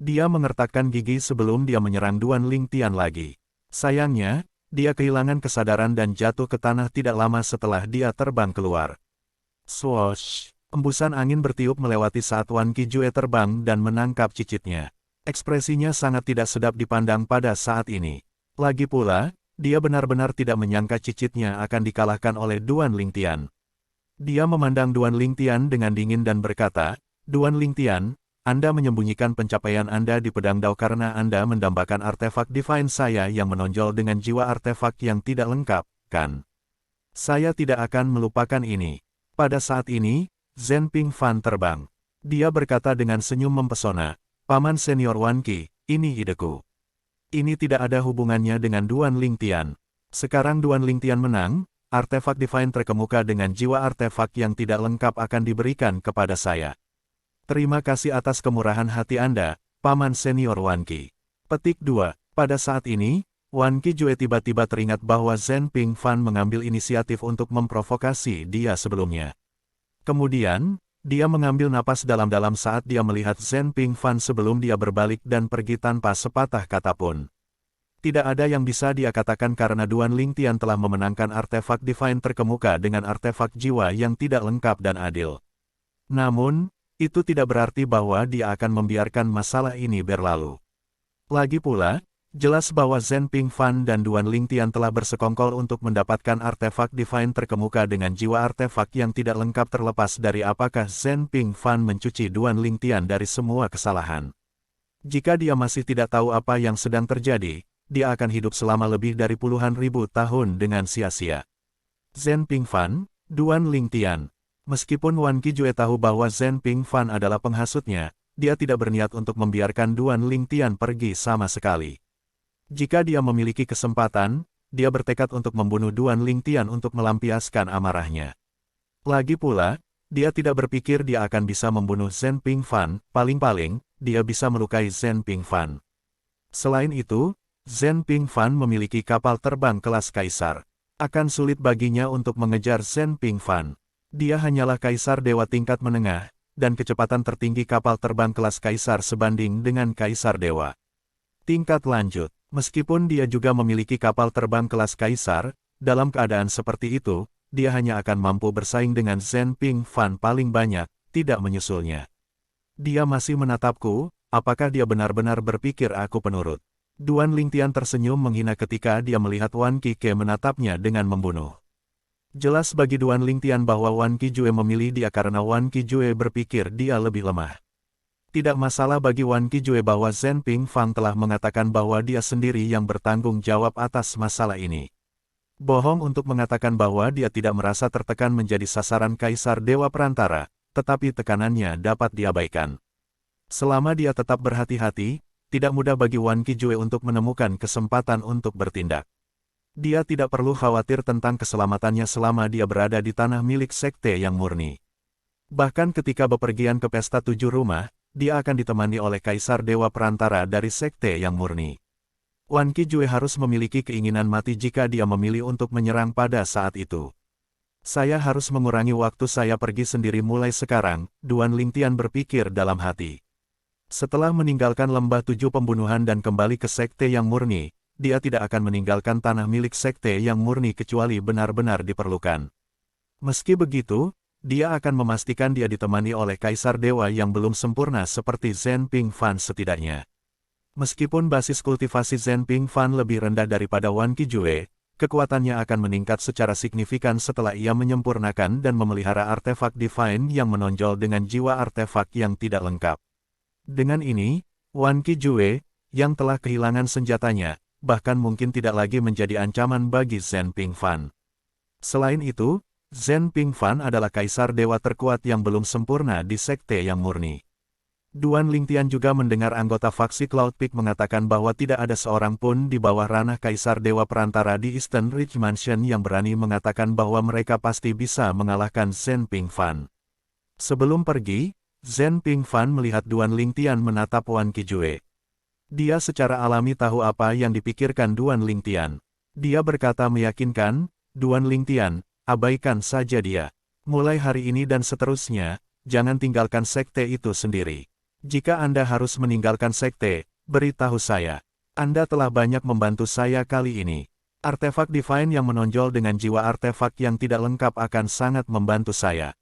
Dia mengertakkan gigi sebelum dia menyerang Duan Lingtian lagi. Sayangnya, dia kehilangan kesadaran dan jatuh ke tanah tidak lama setelah dia terbang keluar. Swoosh! Embusan angin bertiup melewati saat Wan Qijue terbang dan menangkap cicitnya. Ekspresinya sangat tidak sedap dipandang pada saat ini. Lagi pula, Dia benar-benar tidak menyangka cicitnya akan dikalahkan oleh Duan Lingtian. Dia memandang Duan Lingtian dengan dingin dan berkata, "Duan Lingtian, Anda menyembunyikan pencapaian Anda di pedang Dao karena Anda mendambakan artefak divine saya yang menonjol dengan jiwa artefak yang tidak lengkap, kan? Saya tidak akan melupakan ini." Pada saat ini, Zhen Pingfan terbang. Dia berkata dengan senyum mempesona, "Paman senior Wan Qi, ini ideku. Ini tidak ada hubungannya dengan Duan Lingtian. Sekarang Duan Lingtian menang, artefak divine terkemuka dengan jiwa artefak yang tidak lengkap akan diberikan kepada saya. Terima kasih atas kemurahan hati Anda, Paman senior Wan Qi." Petik 2. Pada saat ini, Wan Qi Jue tiba-tiba teringat bahwa Zhen Pingfan mengambil inisiatif untuk memprovokasi dia sebelumnya. Kemudian, dia mengambil napas dalam-dalam saat dia melihat Zhen Pingfan sebelum dia berbalik dan pergi tanpa sepatah kata pun. Tidak ada yang bisa dia katakan karena Duan Lingtian telah memenangkan artefak divine terkemuka dengan artefak jiwa yang tidak lengkap dan adil. Namun, itu tidak berarti bahwa dia akan membiarkan masalah ini berlalu. Lagi pula, jelas bahwa Zhen Pingfan dan Duan Lingtian telah bersekongkol untuk mendapatkan artefak divine terkemuka dengan jiwa artefak yang tidak lengkap terlepas dari apakah Zhen Pingfan mencuci Duan Lingtian dari semua kesalahan. Jika dia masih tidak tahu apa yang sedang terjadi, dia akan hidup selama lebih dari puluhan ribu tahun dengan sia-sia. Zhen Pingfan, Duan Lingtian. Meskipun Wan Qi Jue tahu bahwa Zhen Pingfan adalah penghasutnya, dia tidak berniat untuk membiarkan Duan Lingtian pergi sama sekali. Jika dia memiliki kesempatan, dia bertekad untuk membunuh Duan Lingtian untuk melampiaskan amarahnya. Lagi pula, dia tidak berpikir dia akan bisa membunuh Zhen Pingfan, paling-paling, dia bisa melukai Zhen Pingfan. Selain itu, Zhen Pingfan memiliki kapal terbang kelas kaisar. Akan sulit baginya untuk mengejar Zhen Pingfan. Dia hanyalah kaisar dewa tingkat menengah, dan kecepatan tertinggi kapal terbang kelas kaisar sebanding dengan kaisar dewa. Tingkat lanjut. Meskipun dia juga memiliki kapal terbang kelas kaisar, dalam keadaan seperti itu, dia hanya akan mampu bersaing dengan Zhen Pingfan paling banyak, tidak menyusulnya. Dia masih menatapku, apakah dia benar-benar berpikir aku penurut? Duan Lingtian tersenyum menghina ketika dia melihat Wan Qi Ke menatapnya dengan membunuh. Jelas bagi Duan Lingtian bahwa Wan Qi Jue memilih dia karena Wan Qi Jue berpikir dia lebih lemah. Tidak masalah bagi Wan Qi Jue bahwa Zhen Pingfan telah mengatakan bahwa dia sendiri yang bertanggung jawab atas masalah ini. Bohong untuk mengatakan bahwa dia tidak merasa tertekan menjadi sasaran Kaisar Dewa Perantara, tetapi tekanannya dapat diabaikan. Selama dia tetap berhati-hati, tidak mudah bagi Wan Qi Jue untuk menemukan kesempatan untuk bertindak. Dia tidak perlu khawatir tentang keselamatannya selama dia berada di tanah milik sekte yang murni. Bahkan ketika bepergian ke pesta 7 rumah, dia akan ditemani oleh Kaisar Dewa Perantara dari sekte yang murni. Wan Qi Jue harus memiliki keinginan mati jika dia memilih untuk menyerang pada saat itu. Saya harus mengurangi waktu saya pergi sendiri mulai sekarang, Duan Lingtian berpikir dalam hati. Setelah meninggalkan lembah 7 pembunuhan dan kembali ke sekte yang murni, dia tidak akan meninggalkan tanah milik sekte yang murni kecuali benar-benar diperlukan. Meski begitu, dia akan memastikan dia ditemani oleh Kaisar Dewa yang belum sempurna seperti Zhen Pingfan setidaknya. Meskipun basis kultivasi Zhen Pingfan lebih rendah daripada Wan Qi Jue, kekuatannya akan meningkat secara signifikan setelah ia menyempurnakan dan memelihara artefak divine yang menonjol dengan jiwa artefak yang tidak lengkap. Dengan ini, Wan Qi Jue, yang telah kehilangan senjatanya, bahkan mungkin tidak lagi menjadi ancaman bagi Zhen Pingfan. Selain itu, Zhen Pingfan adalah kaisar dewa terkuat yang belum sempurna di sekte yang murni. Duan Lingtian juga mendengar anggota faksi Cloud Peak mengatakan bahwa tidak ada seorang pun di bawah ranah kaisar dewa perantara di Eastern Ridge Mansion yang berani mengatakan bahwa mereka pasti bisa mengalahkan Zhen Pingfan. Sebelum pergi, Zhen Pingfan melihat Duan Lingtian menatap Wan Qi Jue. Dia secara alami tahu apa yang dipikirkan Duan Lingtian. Dia berkata meyakinkan, "Duan Lingtian, abaikan saja dia. Mulai hari ini dan seterusnya, jangan tinggalkan sekte itu sendiri. Jika Anda harus meninggalkan sekte, beritahu saya. Anda telah banyak membantu saya kali ini. Artefak divine yang menonjol dengan jiwa artefak yang tidak lengkap akan sangat membantu saya.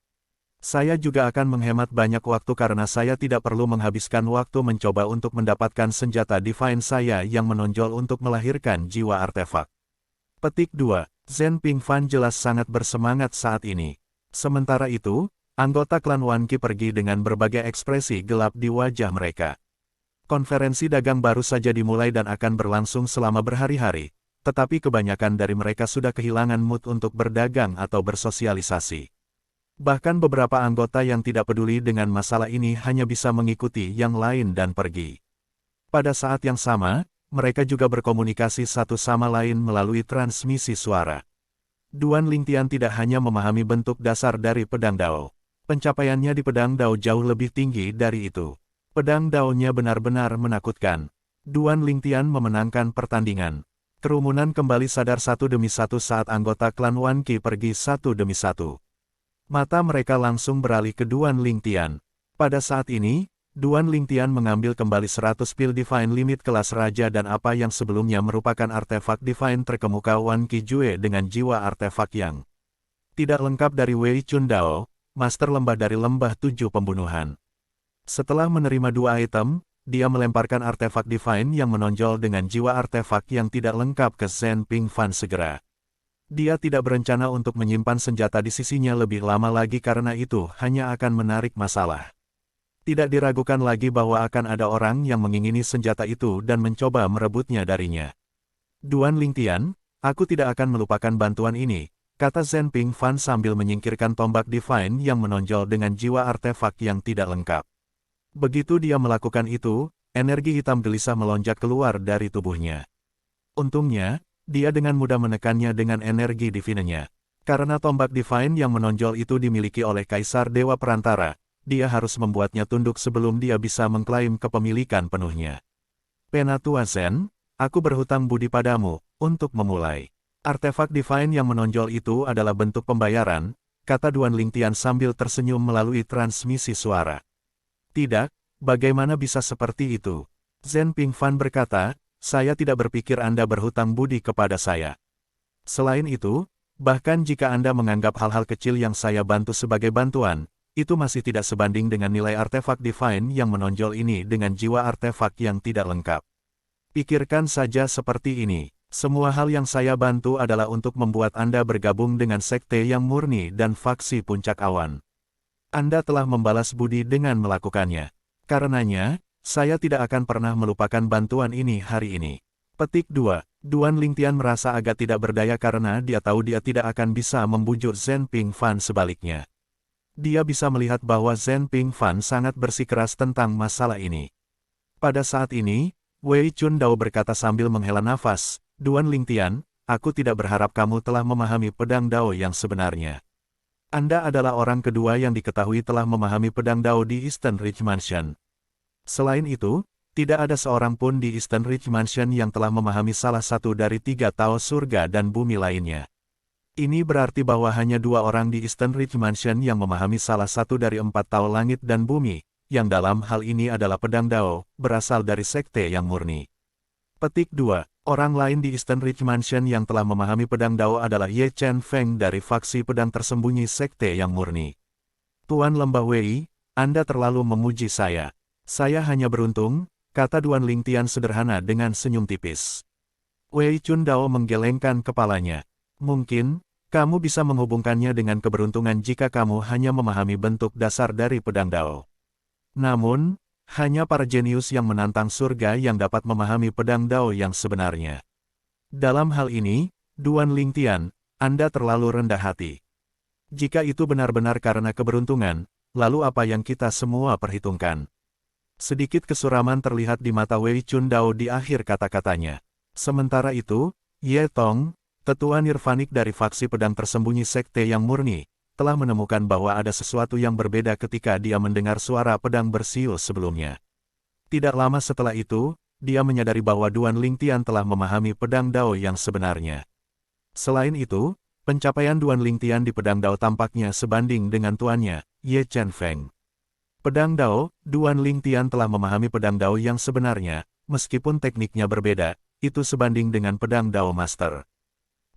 Saya juga akan menghemat banyak waktu karena saya tidak perlu menghabiskan waktu mencoba untuk mendapatkan senjata divine saya yang menonjol untuk melahirkan jiwa artefak. Petik 2. Zhen Pingfan jelas sangat bersemangat saat ini. Sementara itu, anggota klan Wan Qi pergi dengan berbagai ekspresi gelap di wajah mereka. Konferensi dagang baru saja dimulai dan akan berlangsung selama berhari-hari, tetapi kebanyakan dari mereka sudah kehilangan mood untuk berdagang atau bersosialisasi. Bahkan beberapa anggota yang tidak peduli dengan masalah ini hanya bisa mengikuti yang lain dan pergi. Pada saat yang sama, mereka juga berkomunikasi satu sama lain melalui transmisi suara. Duan Lingtian tidak hanya memahami bentuk dasar dari pedang Dao. Pencapaiannya di pedang Dao jauh lebih tinggi dari itu. Pedang Dao-nya benar-benar menakutkan. Duan Lingtian memenangkan pertandingan. Kerumunan kembali sadar satu demi satu saat anggota klan Wan Qi pergi satu demi satu. Mata mereka langsung beralih ke Duan Lingtian. Pada saat ini, Duan Lingtian mengambil kembali 100 pil Divine Limit kelas Raja dan apa yang sebelumnya merupakan artefak Divine terkemuka Wan Qi Jue dengan jiwa artefak yang tidak lengkap dari Wei Chun Dao, Master Lembah dari Lembah 7 Pembunuhan. Setelah menerima dua item, dia melemparkan artefak Divine yang menonjol dengan jiwa artefak yang tidak lengkap ke Zhen Pingfan segera. Dia tidak berencana untuk menyimpan senjata di sisinya lebih lama lagi karena itu hanya akan menarik masalah. Tidak diragukan lagi bahwa akan ada orang yang mengingini senjata itu dan mencoba merebutnya darinya. Duan Lingtian, aku tidak akan melupakan bantuan ini, kata Zhen Pingfan sambil menyingkirkan tombak Divine yang menonjol dengan jiwa artefak yang tidak lengkap. Begitu dia melakukan itu, energi hitam gelisah melonjak keluar dari tubuhnya. Untungnya, dia dengan mudah menekannya dengan energi divinenya. Karena tombak Divine yang menonjol itu dimiliki oleh Kaisar Dewa Perantara, dia harus membuatnya tunduk sebelum dia bisa mengklaim kepemilikan penuhnya. Penatua Zhen, aku berhutang budi padamu, untuk memulai. Artefak Divine yang menonjol itu adalah bentuk pembayaran, kata Duan Lingtian sambil tersenyum melalui transmisi suara. Tidak, bagaimana bisa seperti itu? Zhen Pingfan berkata, saya tidak berpikir Anda berhutang budi kepada saya. Selain itu, bahkan jika Anda menganggap hal-hal kecil yang saya bantu sebagai bantuan, itu masih tidak sebanding dengan nilai artefak Divine yang menonjol ini dengan jiwa artefak yang tidak lengkap. Pikirkan saja seperti ini, semua hal yang saya bantu adalah untuk membuat Anda bergabung dengan sekte yang murni dan faksi puncak awan. Anda telah membalas budi dengan melakukannya. Karenanya, saya tidak akan pernah melupakan bantuan ini hari ini. Petik 2. Duan Lingtian merasa agak tidak berdaya karena dia tahu dia tidak akan bisa membujuk Zhen Pingfan sebaliknya. Dia bisa melihat bahwa Zhen Pingfan sangat bersikeras tentang masalah ini. Pada saat ini, Wei Chun Dao berkata sambil menghela nafas, Duan Lingtian, aku tidak berharap kamu telah memahami pedang Dao yang sebenarnya. Anda adalah orang kedua yang diketahui telah memahami pedang Dao di Eastern Ridge Mansion. Selain itu, tidak ada seorang pun di Eastern Ridge Mansion yang telah memahami salah satu dari 3 Tao surga dan bumi lainnya. Ini berarti bahwa hanya 2 orang di Eastern Ridge Mansion yang memahami salah satu dari 4 Tao langit dan bumi, yang dalam hal ini adalah pedang Dao, berasal dari sekte yang murni. Petik 2. Orang lain di Eastern Ridge Mansion yang telah memahami pedang Dao adalah Ye Chen Feng dari faksi pedang tersembunyi sekte yang murni. Tuan Lembah Wei, Anda terlalu memuji saya. Saya hanya beruntung, kata Duan Lingtian sederhana dengan senyum tipis. Wei Chun Dao menggelengkan kepalanya. Mungkin, kamu bisa menghubungkannya dengan keberuntungan jika kamu hanya memahami bentuk dasar dari pedang Dao. Namun, hanya para jenius yang menantang surga yang dapat memahami pedang Dao yang sebenarnya. Dalam hal ini, Duan Lingtian, Anda terlalu rendah hati. Jika itu benar-benar karena keberuntungan, lalu apa yang kita semua perhitungkan? Sedikit kesuraman terlihat di mata Wei Chun Dao di akhir kata-katanya. Sementara itu, Ye Tong, tetua nirvanik dari faksi pedang tersembunyi sekte yang murni, telah menemukan bahwa ada sesuatu yang berbeda ketika dia mendengar suara pedang bersiul sebelumnya. Tidak lama setelah itu, dia menyadari bahwa Duan Lingtian telah memahami pedang Dao yang sebenarnya. Selain itu, pencapaian Duan Lingtian di pedang Dao tampaknya sebanding dengan tuannya, Ye Chen Feng. Pedang Dao, Duan Lingtian telah memahami pedang Dao yang sebenarnya, meskipun tekniknya berbeda, itu sebanding dengan pedang Dao Master.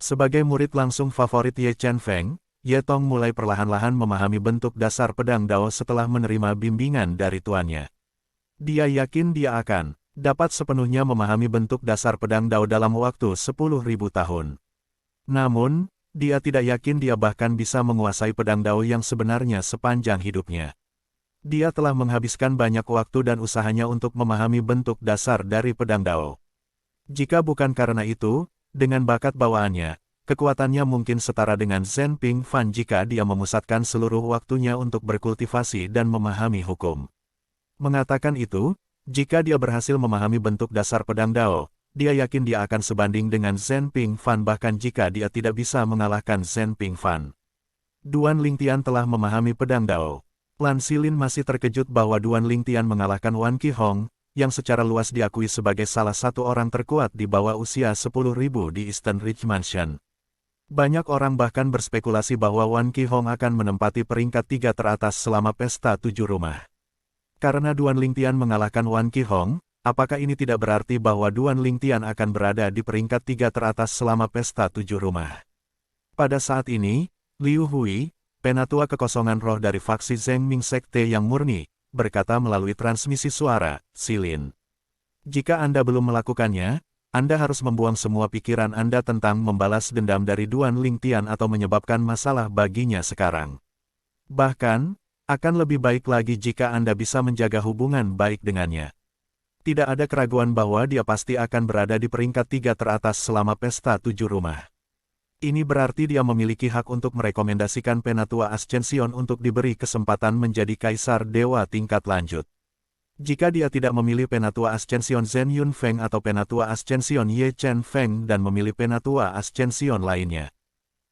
Sebagai murid langsung favorit Ye Chen Feng, Ye Tong mulai perlahan-lahan memahami bentuk dasar pedang Dao setelah menerima bimbingan dari tuannya. Dia yakin dia akan dapat sepenuhnya memahami bentuk dasar pedang Dao dalam waktu 10.000 tahun. Namun, dia tidak yakin dia bahkan bisa menguasai pedang Dao yang sebenarnya sepanjang hidupnya. Dia telah menghabiskan banyak waktu dan usahanya untuk memahami bentuk dasar dari pedang Dao. Jika bukan karena itu, dengan bakat bawaannya, kekuatannya mungkin setara dengan Zhen Ping Fan jika dia memusatkan seluruh waktunya untuk berkultivasi dan memahami hukum. Mengatakan itu, jika dia berhasil memahami bentuk dasar pedang Dao, dia yakin dia akan sebanding dengan Zhen Ping Fan bahkan jika dia tidak bisa mengalahkan Zhen Ping Fan. Duan Lingtian telah memahami pedang Dao. Lan Xilin masih terkejut bahwa Duan Lingtian mengalahkan Wan Qihong, yang secara luas diakui sebagai salah satu orang terkuat di bawah usia 10.000 di Eastern Ridge Mansion. Banyak orang bahkan berspekulasi bahwa Wan Qihong akan menempati peringkat 3 teratas selama pesta 7 rumah. Karena Duan Lingtian mengalahkan Wan Qihong, apakah ini tidak berarti bahwa Duan Lingtian akan berada di peringkat 3 teratas selama pesta 7 rumah? Pada saat ini, Liu Hui, penatua kekosongan roh dari faksi Zheng Ming Sekte yang murni, berkata melalui transmisi suara, Xilin. Jika Anda belum melakukannya, Anda harus membuang semua pikiran Anda tentang membalas dendam dari Duan Lingtian atau menyebabkan masalah baginya sekarang. Bahkan, akan lebih baik lagi jika Anda bisa menjaga hubungan baik dengannya. Tidak ada keraguan bahwa dia pasti akan berada di peringkat 3 teratas selama pesta 7 rumah. Ini berarti dia memiliki hak untuk merekomendasikan Penatua Ascension untuk diberi kesempatan menjadi Kaisar Dewa tingkat lanjut. Jika dia tidak memilih Penatua Ascension Zhen Yunfeng atau Penatua Ascension Ye Chen Feng dan memilih Penatua Ascension lainnya,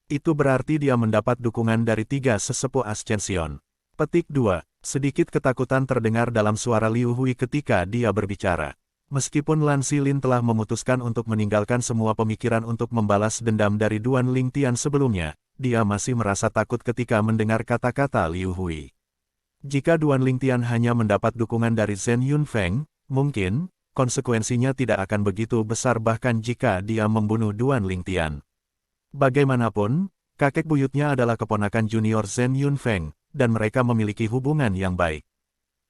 itu berarti dia mendapat dukungan dari 3 sesepuh Ascension. Petik 2. Sedikit ketakutan terdengar dalam suara Liu Hui ketika dia berbicara. Meskipun Lan Xilin telah memutuskan untuk meninggalkan semua pemikiran untuk membalas dendam dari Duan Lingtian sebelumnya, dia masih merasa takut ketika mendengar kata-kata Liu Hui. Jika Duan Lingtian hanya mendapat dukungan dari Zhen Yunfeng, mungkin, konsekuensinya tidak akan begitu besar bahkan jika dia membunuh Duan Lingtian. Bagaimanapun, kakek buyutnya adalah keponakan junior Zhen Yunfeng, dan mereka memiliki hubungan yang baik.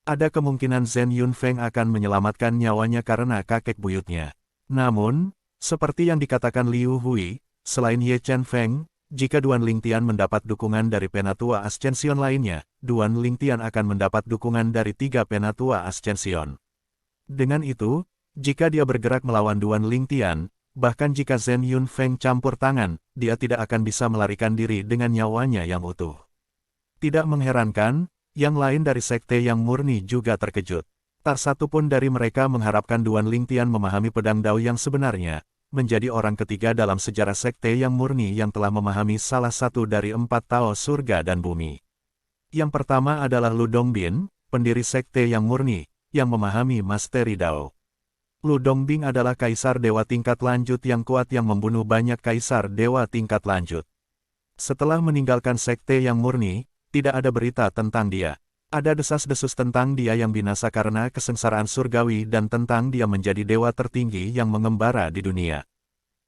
Ada kemungkinan Zhen Yunfeng akan menyelamatkan nyawanya karena kakek buyutnya. Namun, seperti yang dikatakan Liu Hui, selain Ye Chen Feng, jika Duan Lingtian mendapat dukungan dari Penatua Ascension lainnya, Duan Lingtian akan mendapat dukungan dari 3 Penatua Ascension. Dengan itu, jika dia bergerak melawan Duan Lingtian, bahkan jika Zhen Yunfeng campur tangan, dia tidak akan bisa melarikan diri dengan nyawanya yang utuh. Tidak mengherankan, yang lain dari sekte yang murni juga terkejut. Tak satu pun dari mereka mengharapkan Duan Lingtian memahami pedang Dao yang sebenarnya, menjadi orang ketiga dalam sejarah sekte yang murni yang telah memahami salah satu dari 4 Tao surga dan bumi. Yang pertama adalah Lu Dongbin, pendiri sekte yang murni, yang memahami masteri Dao. Lu Dongbin adalah kaisar dewa tingkat lanjut yang kuat yang membunuh banyak kaisar dewa tingkat lanjut. Setelah meninggalkan sekte yang murni, tidak ada berita tentang dia. Ada desas-desus tentang dia yang binasa karena kesengsaraan surgawi dan tentang dia menjadi dewa tertinggi yang mengembara di dunia.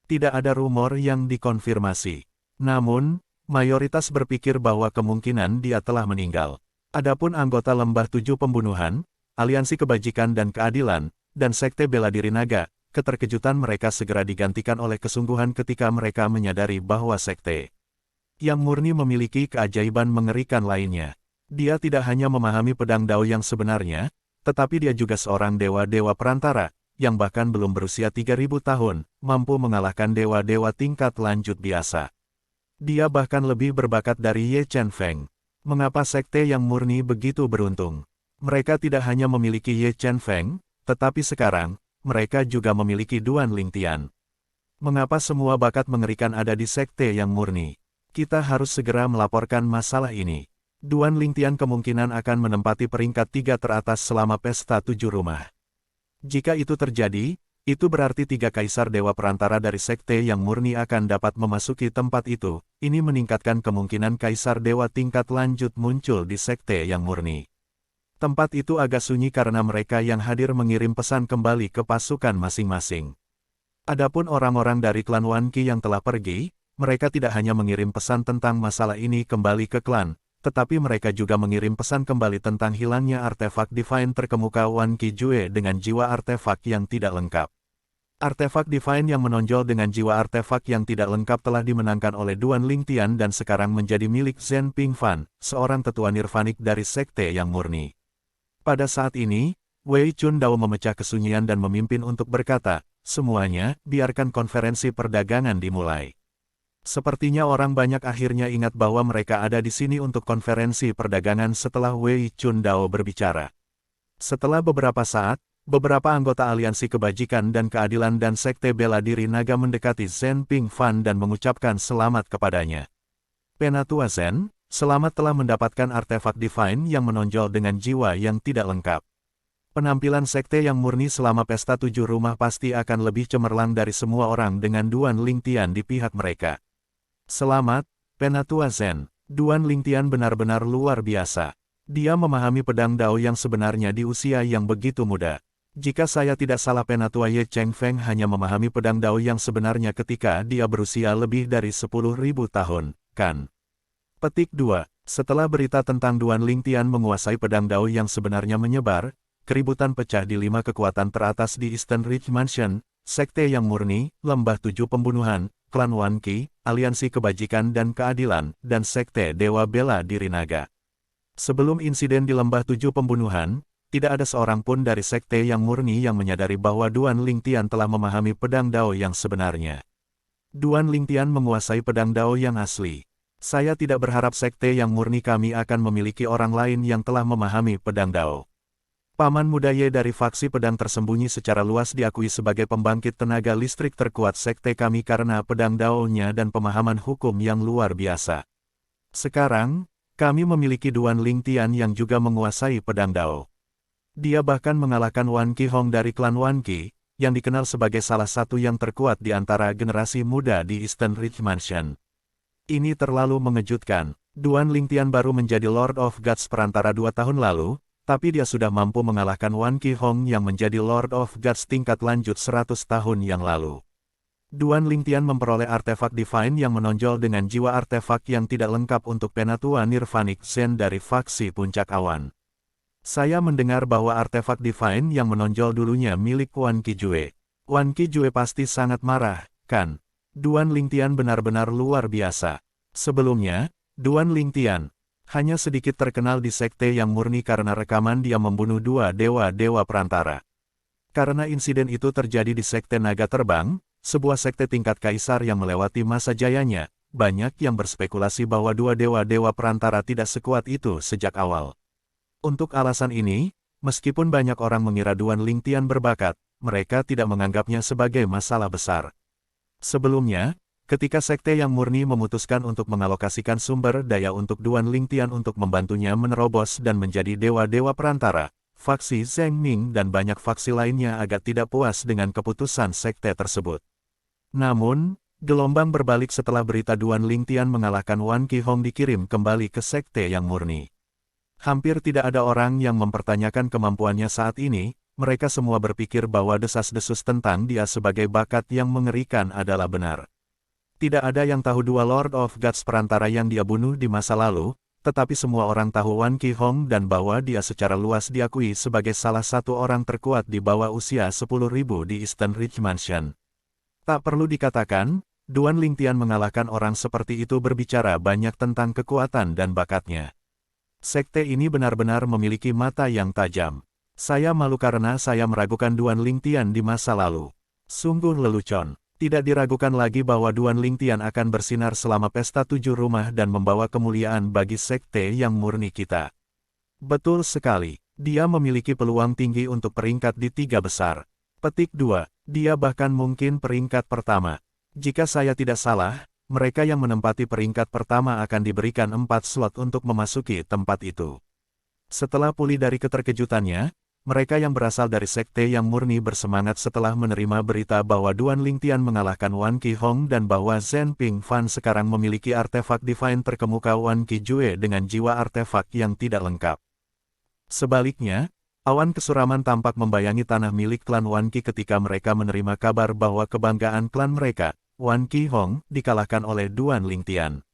Tidak ada rumor yang dikonfirmasi. Namun, mayoritas berpikir bahwa kemungkinan dia telah meninggal. Adapun anggota Lembah 7 Pembunuhan, Aliansi Kebajikan dan Keadilan, dan Sekte Bela Diri Naga, keterkejutan mereka segera digantikan oleh kesungguhan ketika mereka menyadari bahwa sekte yang murni memiliki keajaiban mengerikan lainnya. Dia tidak hanya memahami pedang Dao yang sebenarnya, tetapi dia juga seorang dewa-dewa perantara, yang bahkan belum berusia 3.000 tahun, mampu mengalahkan dewa-dewa tingkat lanjut biasa. Dia bahkan lebih berbakat dari Ye Chen Feng. Mengapa sekte yang murni begitu beruntung? Mereka tidak hanya memiliki Ye Chen Feng, tetapi sekarang, mereka juga memiliki Duan Lingtian. Mengapa semua bakat mengerikan ada di sekte yang murni? Kita harus segera melaporkan masalah ini. Duan Lingtian kemungkinan akan menempati peringkat 3 teratas selama pesta 7 rumah. Jika itu terjadi, itu berarti 3 kaisar dewa perantara dari sekte yang murni akan dapat memasuki tempat itu. Ini meningkatkan kemungkinan kaisar dewa tingkat lanjut muncul di sekte yang murni. Tempat itu agak sunyi karena mereka yang hadir mengirim pesan kembali ke pasukan masing-masing. Adapun orang-orang dari klan Wan Qi yang telah pergi, mereka tidak hanya mengirim pesan tentang masalah ini kembali ke klan, tetapi mereka juga mengirim pesan kembali tentang hilangnya artefak divine terkemuka Wan Qi Jue dengan jiwa artefak yang tidak lengkap. Artefak Divine yang menonjol dengan jiwa artefak yang tidak lengkap telah dimenangkan oleh Duan Lingtian dan sekarang menjadi milik Zhen Pingfan, seorang tetua nirvanik dari Sekte yang murni. Pada saat ini, Wei Chun Dao memecah kesunyian dan memimpin untuk berkata, "Semuanya, biarkan konferensi perdagangan dimulai." Sepertinya orang banyak akhirnya ingat bahwa mereka ada di sini untuk konferensi perdagangan setelah Wei Chun Dao berbicara. Setelah beberapa saat, beberapa anggota Aliansi Kebajikan dan Keadilan dan Sekte Bela Diri Naga mendekati Zhen Pingfan dan mengucapkan selamat kepadanya. Penatua Zhen, selamat telah mendapatkan artefak Divine yang menonjol dengan jiwa yang tidak lengkap. Penampilan Sekte yang murni selama pesta 7 rumah pasti akan lebih cemerlang dari semua orang dengan Duan Lingtian di pihak mereka. Selamat, Penatua Zhen. Duan Lingtian benar-benar luar biasa. Dia memahami pedang Dao yang sebenarnya di usia yang begitu muda. Jika saya tidak salah, Penatua Ye Cheng Feng hanya memahami pedang Dao yang sebenarnya ketika dia berusia lebih dari 10.000 tahun, kan? Petik 2. Setelah berita tentang Duan Lingtian menguasai pedang Dao yang sebenarnya menyebar, keributan pecah di 5 kekuatan teratas di Eastern Ridge Mansion, Sekte yang murni, Lembah 7 Pembunuhan, Klan Wan Qi, Aliansi Kebajikan dan Keadilan, dan Sekte Dewa Bela Diri Naga. Sebelum insiden di Lembah 7 Pembunuhan, tidak ada seorang pun dari Sekte yang murni yang menyadari bahwa Duan Lingtian telah memahami pedang Dao yang sebenarnya. Duan Lingtian menguasai pedang Dao yang asli. Saya tidak berharap Sekte yang murni kami akan memiliki orang lain yang telah memahami pedang Dao. Paman muda Ye dari faksi pedang tersembunyi secara luas diakui sebagai pembangkit tenaga listrik terkuat Sekte kami karena pedang Dao-nya dan pemahaman hukum yang luar biasa. Sekarang, kami memiliki Duan Lingtian yang juga menguasai pedang Dao. Dia bahkan mengalahkan Wan Qi Hong dari klan Wan Qi, yang dikenal sebagai salah satu yang terkuat di antara generasi muda di Eastern Ridge Mansion. Ini terlalu mengejutkan. Duan Lingtian baru menjadi Lord of Gods perantara 2 tahun lalu, tapi dia sudah mampu mengalahkan Wan Qi Hong yang menjadi Lord of Gods tingkat lanjut 100 tahun yang lalu. Duan Lingtian memperoleh artefak Divine yang menonjol dengan jiwa artefak yang tidak lengkap untuk Penatua Nirvanik Zen dari faksi Puncak Awan. Saya mendengar bahwa artefak Divine yang menonjol dulunya milik Wan Qijue. Wan Qijue pasti sangat marah, kan? Duan Lingtian benar-benar luar biasa. Sebelumnya, Duan Lingtian hanya sedikit terkenal di Sekte yang murni karena rekaman dia membunuh 2 dewa-dewa perantara. Karena insiden itu terjadi di Sekte Naga Terbang, sebuah sekte tingkat kaisar yang melewati masa jayanya, banyak yang berspekulasi bahwa 2 dewa-dewa perantara tidak sekuat itu sejak awal. Untuk alasan ini, meskipun banyak orang mengira Duan Lingtian berbakat, mereka tidak menganggapnya sebagai masalah besar. Sebelumnya, ketika Sekte yang murni memutuskan untuk mengalokasikan sumber daya untuk Duan Lingtian untuk membantunya menerobos dan menjadi dewa-dewa perantara, faksi Zheng Ming dan banyak faksi lainnya agak tidak puas dengan keputusan sekte tersebut. Namun, gelombang berbalik setelah berita Duan Lingtian mengalahkan Wan Qi Hong dikirim kembali ke Sekte yang murni. Hampir tidak ada orang yang mempertanyakan kemampuannya saat ini, mereka semua berpikir bahwa desas-desus tentang dia sebagai bakat yang mengerikan adalah benar. Tidak ada yang tahu 2 Lord of Gods perantara yang dia bunuh di masa lalu, tetapi semua orang tahu Wan Qi Hong dan bahwa dia secara luas diakui sebagai salah satu orang terkuat di bawah usia 10.000 di Eastern Ridge Mansion. Tak perlu dikatakan, Duan Lingtian mengalahkan orang seperti itu berbicara banyak tentang kekuatan dan bakatnya. Sekte ini benar-benar memiliki mata yang tajam. Saya malu karena saya meragukan Duan Lingtian di masa lalu. Sungguh lelucon. Tidak diragukan lagi bahwa Duan Lingtian akan bersinar selama pesta 7 rumah dan membawa kemuliaan bagi sekte yang murni kita. Betul sekali. Dia memiliki peluang tinggi untuk peringkat di 3 besar. Petik 2. Dia bahkan mungkin peringkat pertama. Jika saya tidak salah, mereka yang menempati peringkat pertama akan diberikan 4 slot untuk memasuki tempat itu. Setelah pulih dari keterkejutannya, mereka yang berasal dari sekte yang murni bersemangat setelah menerima berita bahwa Duan Lingtian mengalahkan Wan Qi Hong dan bahwa Zhen Pingfan sekarang memiliki artefak Divine terkemuka Wan Qijue dengan jiwa artefak yang tidak lengkap. Sebaliknya, awan kesuraman tampak membayangi tanah milik klan Wan Qi ketika mereka menerima kabar bahwa kebanggaan klan mereka, Wan Qi Hong, dikalahkan oleh Duan Lingtian.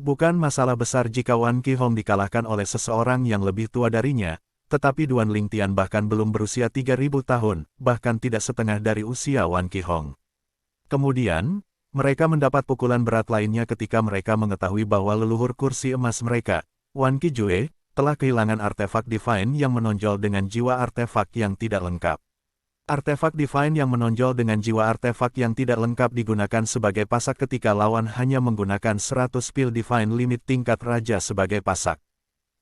Bukan masalah besar jika Wan Qi Hong dikalahkan oleh seseorang yang lebih tua darinya, tetapi Duan Lingtian bahkan belum berusia 3.000 tahun, bahkan tidak setengah dari usia Wan Qihong. Kemudian, mereka mendapat pukulan berat lainnya ketika mereka mengetahui bahwa leluhur kursi emas mereka, Wan Qijue, telah kehilangan artefak Divine yang menonjol dengan jiwa artefak yang tidak lengkap. Artefak Divine yang menonjol dengan jiwa artefak yang tidak lengkap digunakan sebagai pasak ketika lawan hanya menggunakan 100 pil Divine Limit tingkat Raja sebagai pasak.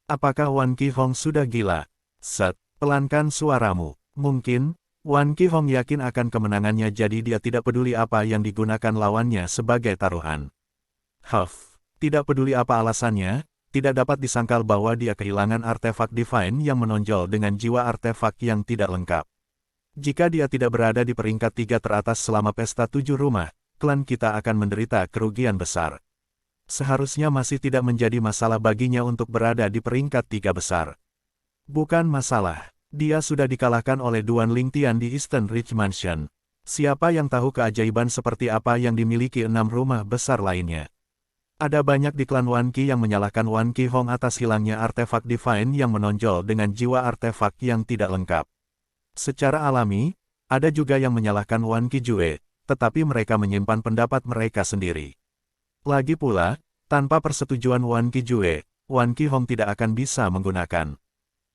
Apakah Wan Qihong sudah gila? Set, pelankan suaramu. Mungkin, Wan Qihong yakin akan kemenangannya jadi dia tidak peduli apa yang digunakan lawannya sebagai taruhan. Tidak peduli apa alasannya, tidak dapat disangkal bahwa dia kehilangan artefak Divine yang menonjol dengan jiwa artefak yang tidak lengkap. Jika dia tidak berada di peringkat 3 teratas selama pesta 7 rumah, klan kita akan menderita kerugian besar. Seharusnya masih tidak menjadi masalah baginya untuk berada di peringkat 3 besar. Bukan masalah, dia sudah dikalahkan oleh Duan Lingtian di Eastern Ridge Mansion. Siapa yang tahu keajaiban seperti apa yang dimiliki 6 rumah besar lainnya? Ada banyak di klan Wan Qi yang menyalahkan Wan Qihong atas hilangnya artefak Divine yang menonjol dengan jiwa artefak yang tidak lengkap. Secara alami, ada juga yang menyalahkan Wan Qijue, tetapi mereka menyimpan pendapat mereka sendiri. Lagi pula, tanpa persetujuan Wan Qijue, Wan Qihong tidak akan bisa menggunakan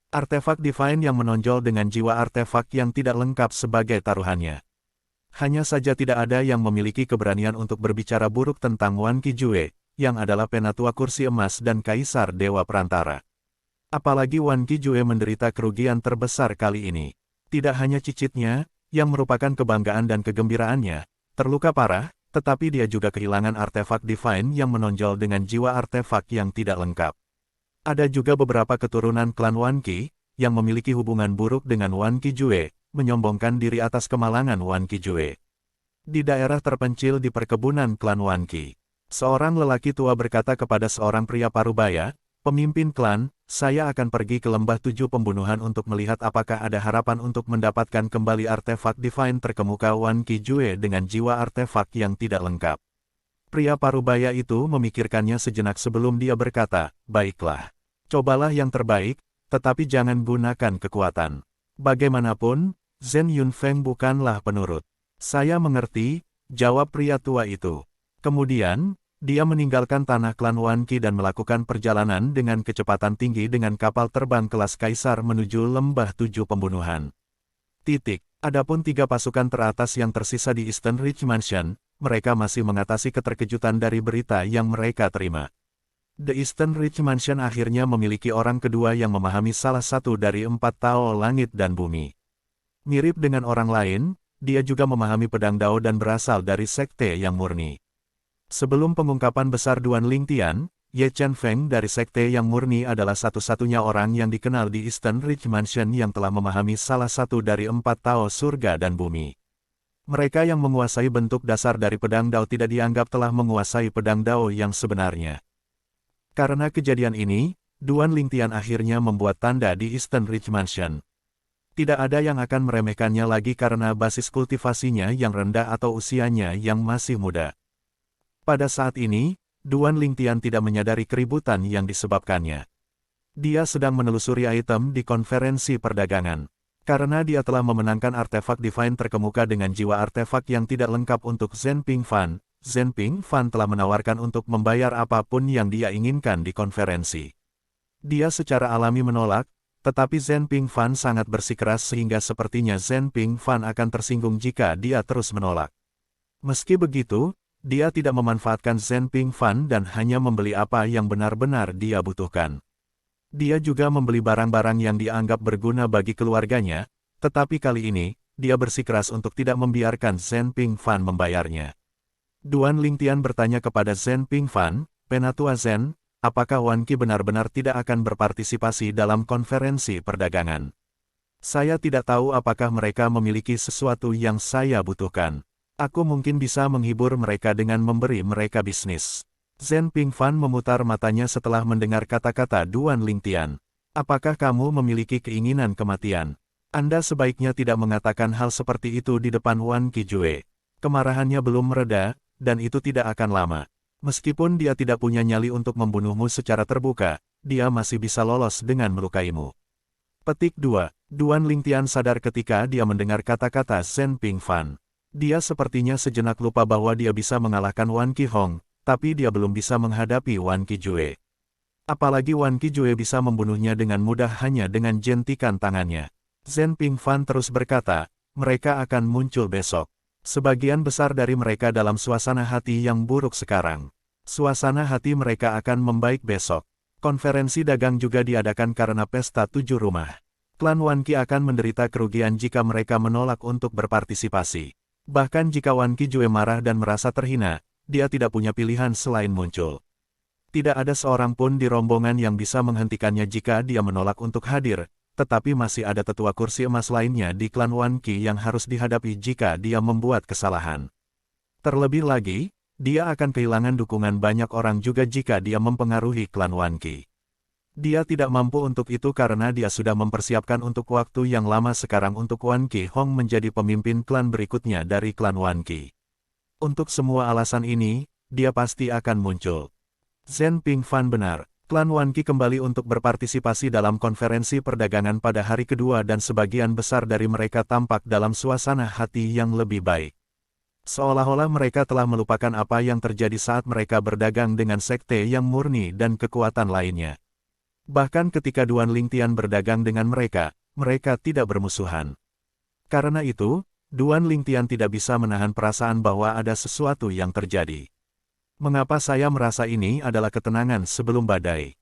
artefak Divine yang menonjol dengan jiwa artefak yang tidak lengkap sebagai taruhannya. Hanya saja tidak ada yang memiliki keberanian untuk berbicara buruk tentang Wan Qijue, yang adalah penatua kursi emas dan kaisar dewa perantara. Apalagi Wan Qijue menderita kerugian terbesar kali ini. Tidak hanya cicitnya, yang merupakan kebanggaan dan kegembiraannya, terluka parah, tetapi dia juga kehilangan artefak Divine yang menonjol dengan jiwa artefak yang tidak lengkap. Ada juga beberapa keturunan klan Wan Qi, yang memiliki hubungan buruk dengan Wan Qijue, menyombongkan diri atas kemalangan Wan Qijue. Di daerah terpencil di perkebunan klan Wan Qi, seorang lelaki tua berkata kepada seorang pria parubaya, pemimpin klan, saya akan pergi ke lembah 7 pembunuhan untuk melihat apakah ada harapan untuk mendapatkan kembali artefak Divine terkemuka Wan Qijue dengan jiwa artefak yang tidak lengkap. Pria parubaya itu memikirkannya sejenak sebelum dia berkata, baiklah. Cobalah yang terbaik, tetapi jangan gunakan kekuatan. Bagaimanapun, Zhen Yunfeng bukanlah penurut. Saya mengerti, jawab pria tua itu. Kemudian, dia meninggalkan tanah klan Wan Qi dan melakukan perjalanan dengan kecepatan tinggi dengan kapal terbang kelas kaisar menuju lembah 7 pembunuhan. Adapun 3 pasukan teratas yang tersisa di Eastern Ridge Mansion, mereka masih mengatasi keterkejutan dari berita yang mereka terima. The Eastern Ridge Mansion akhirnya memiliki orang kedua yang memahami salah satu dari 4 Tao langit dan bumi. Mirip dengan orang lain, dia juga memahami pedang Dao dan berasal dari sekte yang murni. Sebelum pengungkapan besar Duan Lingtian, Ye Chen Feng dari sekte yang murni adalah satu-satunya orang yang dikenal di Eastern Ridge Mansion yang telah memahami salah satu dari 4 Tao surga dan bumi. Mereka yang menguasai bentuk dasar dari pedang Dao tidak dianggap telah menguasai pedang Dao yang sebenarnya. Karena kejadian ini, Duan Lingtian akhirnya membuat tanda di Eastern Ridge Mansion. Tidak ada yang akan meremehkannya lagi karena basis kultivasinya yang rendah atau usianya yang masih muda. Pada saat ini, Duan Lingtian tidak menyadari keributan yang disebabkannya. Dia sedang menelusuri item di konferensi perdagangan. Karena dia telah memenangkan artefak Divine terkemuka dengan jiwa artefak yang tidak lengkap untuk Zhen Pingfan, Zhen Pingfan telah menawarkan untuk membayar apapun yang dia inginkan di konferensi. Dia secara alami menolak, tetapi Zhen Pingfan sangat bersikeras sehingga sepertinya Zhen Pingfan akan tersinggung jika dia terus menolak. Meski begitu, dia tidak memanfaatkan Zhen Pingfan dan hanya membeli apa yang benar-benar dia butuhkan. Dia juga membeli barang-barang yang dianggap berguna bagi keluarganya, tetapi kali ini, dia bersikeras untuk tidak membiarkan Zhen Pingfan membayarnya. Duan Lingtian bertanya kepada Zhen Pingfan, Penatua Zhen, apakah Wan Qi benar-benar tidak akan berpartisipasi dalam konferensi perdagangan? Saya tidak tahu apakah mereka memiliki sesuatu yang saya butuhkan. Aku mungkin bisa menghibur mereka dengan memberi mereka bisnis. Zhen Pingfan memutar matanya setelah mendengar kata-kata Duan Lingtian. Apakah kamu memiliki keinginan kematian? Anda sebaiknya tidak mengatakan hal seperti itu di depan Wan Qijue. Kemarahannya belum mereda, dan itu tidak akan lama. Meskipun dia tidak punya nyali untuk membunuhmu secara terbuka, dia masih bisa lolos dengan melukaimu. Petik 2. Duan Lingtian sadar ketika dia mendengar kata-kata Zhen Pingfan. Dia sepertinya sejenak lupa bahwa dia bisa mengalahkan Wan Qihong, tapi dia belum bisa menghadapi Wan Qijue. Apalagi Wan Qijue bisa membunuhnya dengan mudah hanya dengan jentikan tangannya. Zhen Pingfan terus berkata, mereka akan muncul besok. Sebagian besar dari mereka dalam suasana hati yang buruk sekarang. Suasana hati mereka akan membaik besok. Konferensi dagang juga diadakan karena pesta 7 rumah. Klan Wan Qi akan menderita kerugian jika mereka menolak untuk berpartisipasi. Bahkan jika Wan Qijue marah dan merasa terhina, dia tidak punya pilihan selain muncul. Tidak ada seorang pun di rombongan yang bisa menghentikannya jika dia menolak untuk hadir, tetapi masih ada tetua kursi emas lainnya di klan Wan Qi yang harus dihadapi jika dia membuat kesalahan. Terlebih lagi, dia akan kehilangan dukungan banyak orang juga jika dia mempengaruhi klan Wan Qi. Dia tidak mampu untuk itu karena dia sudah mempersiapkan untuk waktu yang lama sekarang untuk Wan Qihong menjadi pemimpin klan berikutnya dari klan Wan Qi. Untuk semua alasan ini, dia pasti akan muncul. Zhen Pingfan benar, klan Wan Qi kembali untuk berpartisipasi dalam konferensi perdagangan pada hari kedua dan sebagian besar dari mereka tampak dalam suasana hati yang lebih baik. Seolah-olah mereka telah melupakan apa yang terjadi saat mereka berdagang dengan sekte yang murni dan kekuatan lainnya. Bahkan ketika Duan Lingtian berdagang dengan mereka tidak bermusuhan. Karena itu, Duan Lingtian tidak bisa menahan perasaan bahwa ada sesuatu yang terjadi. Mengapa saya merasa ini adalah ketenangan sebelum badai?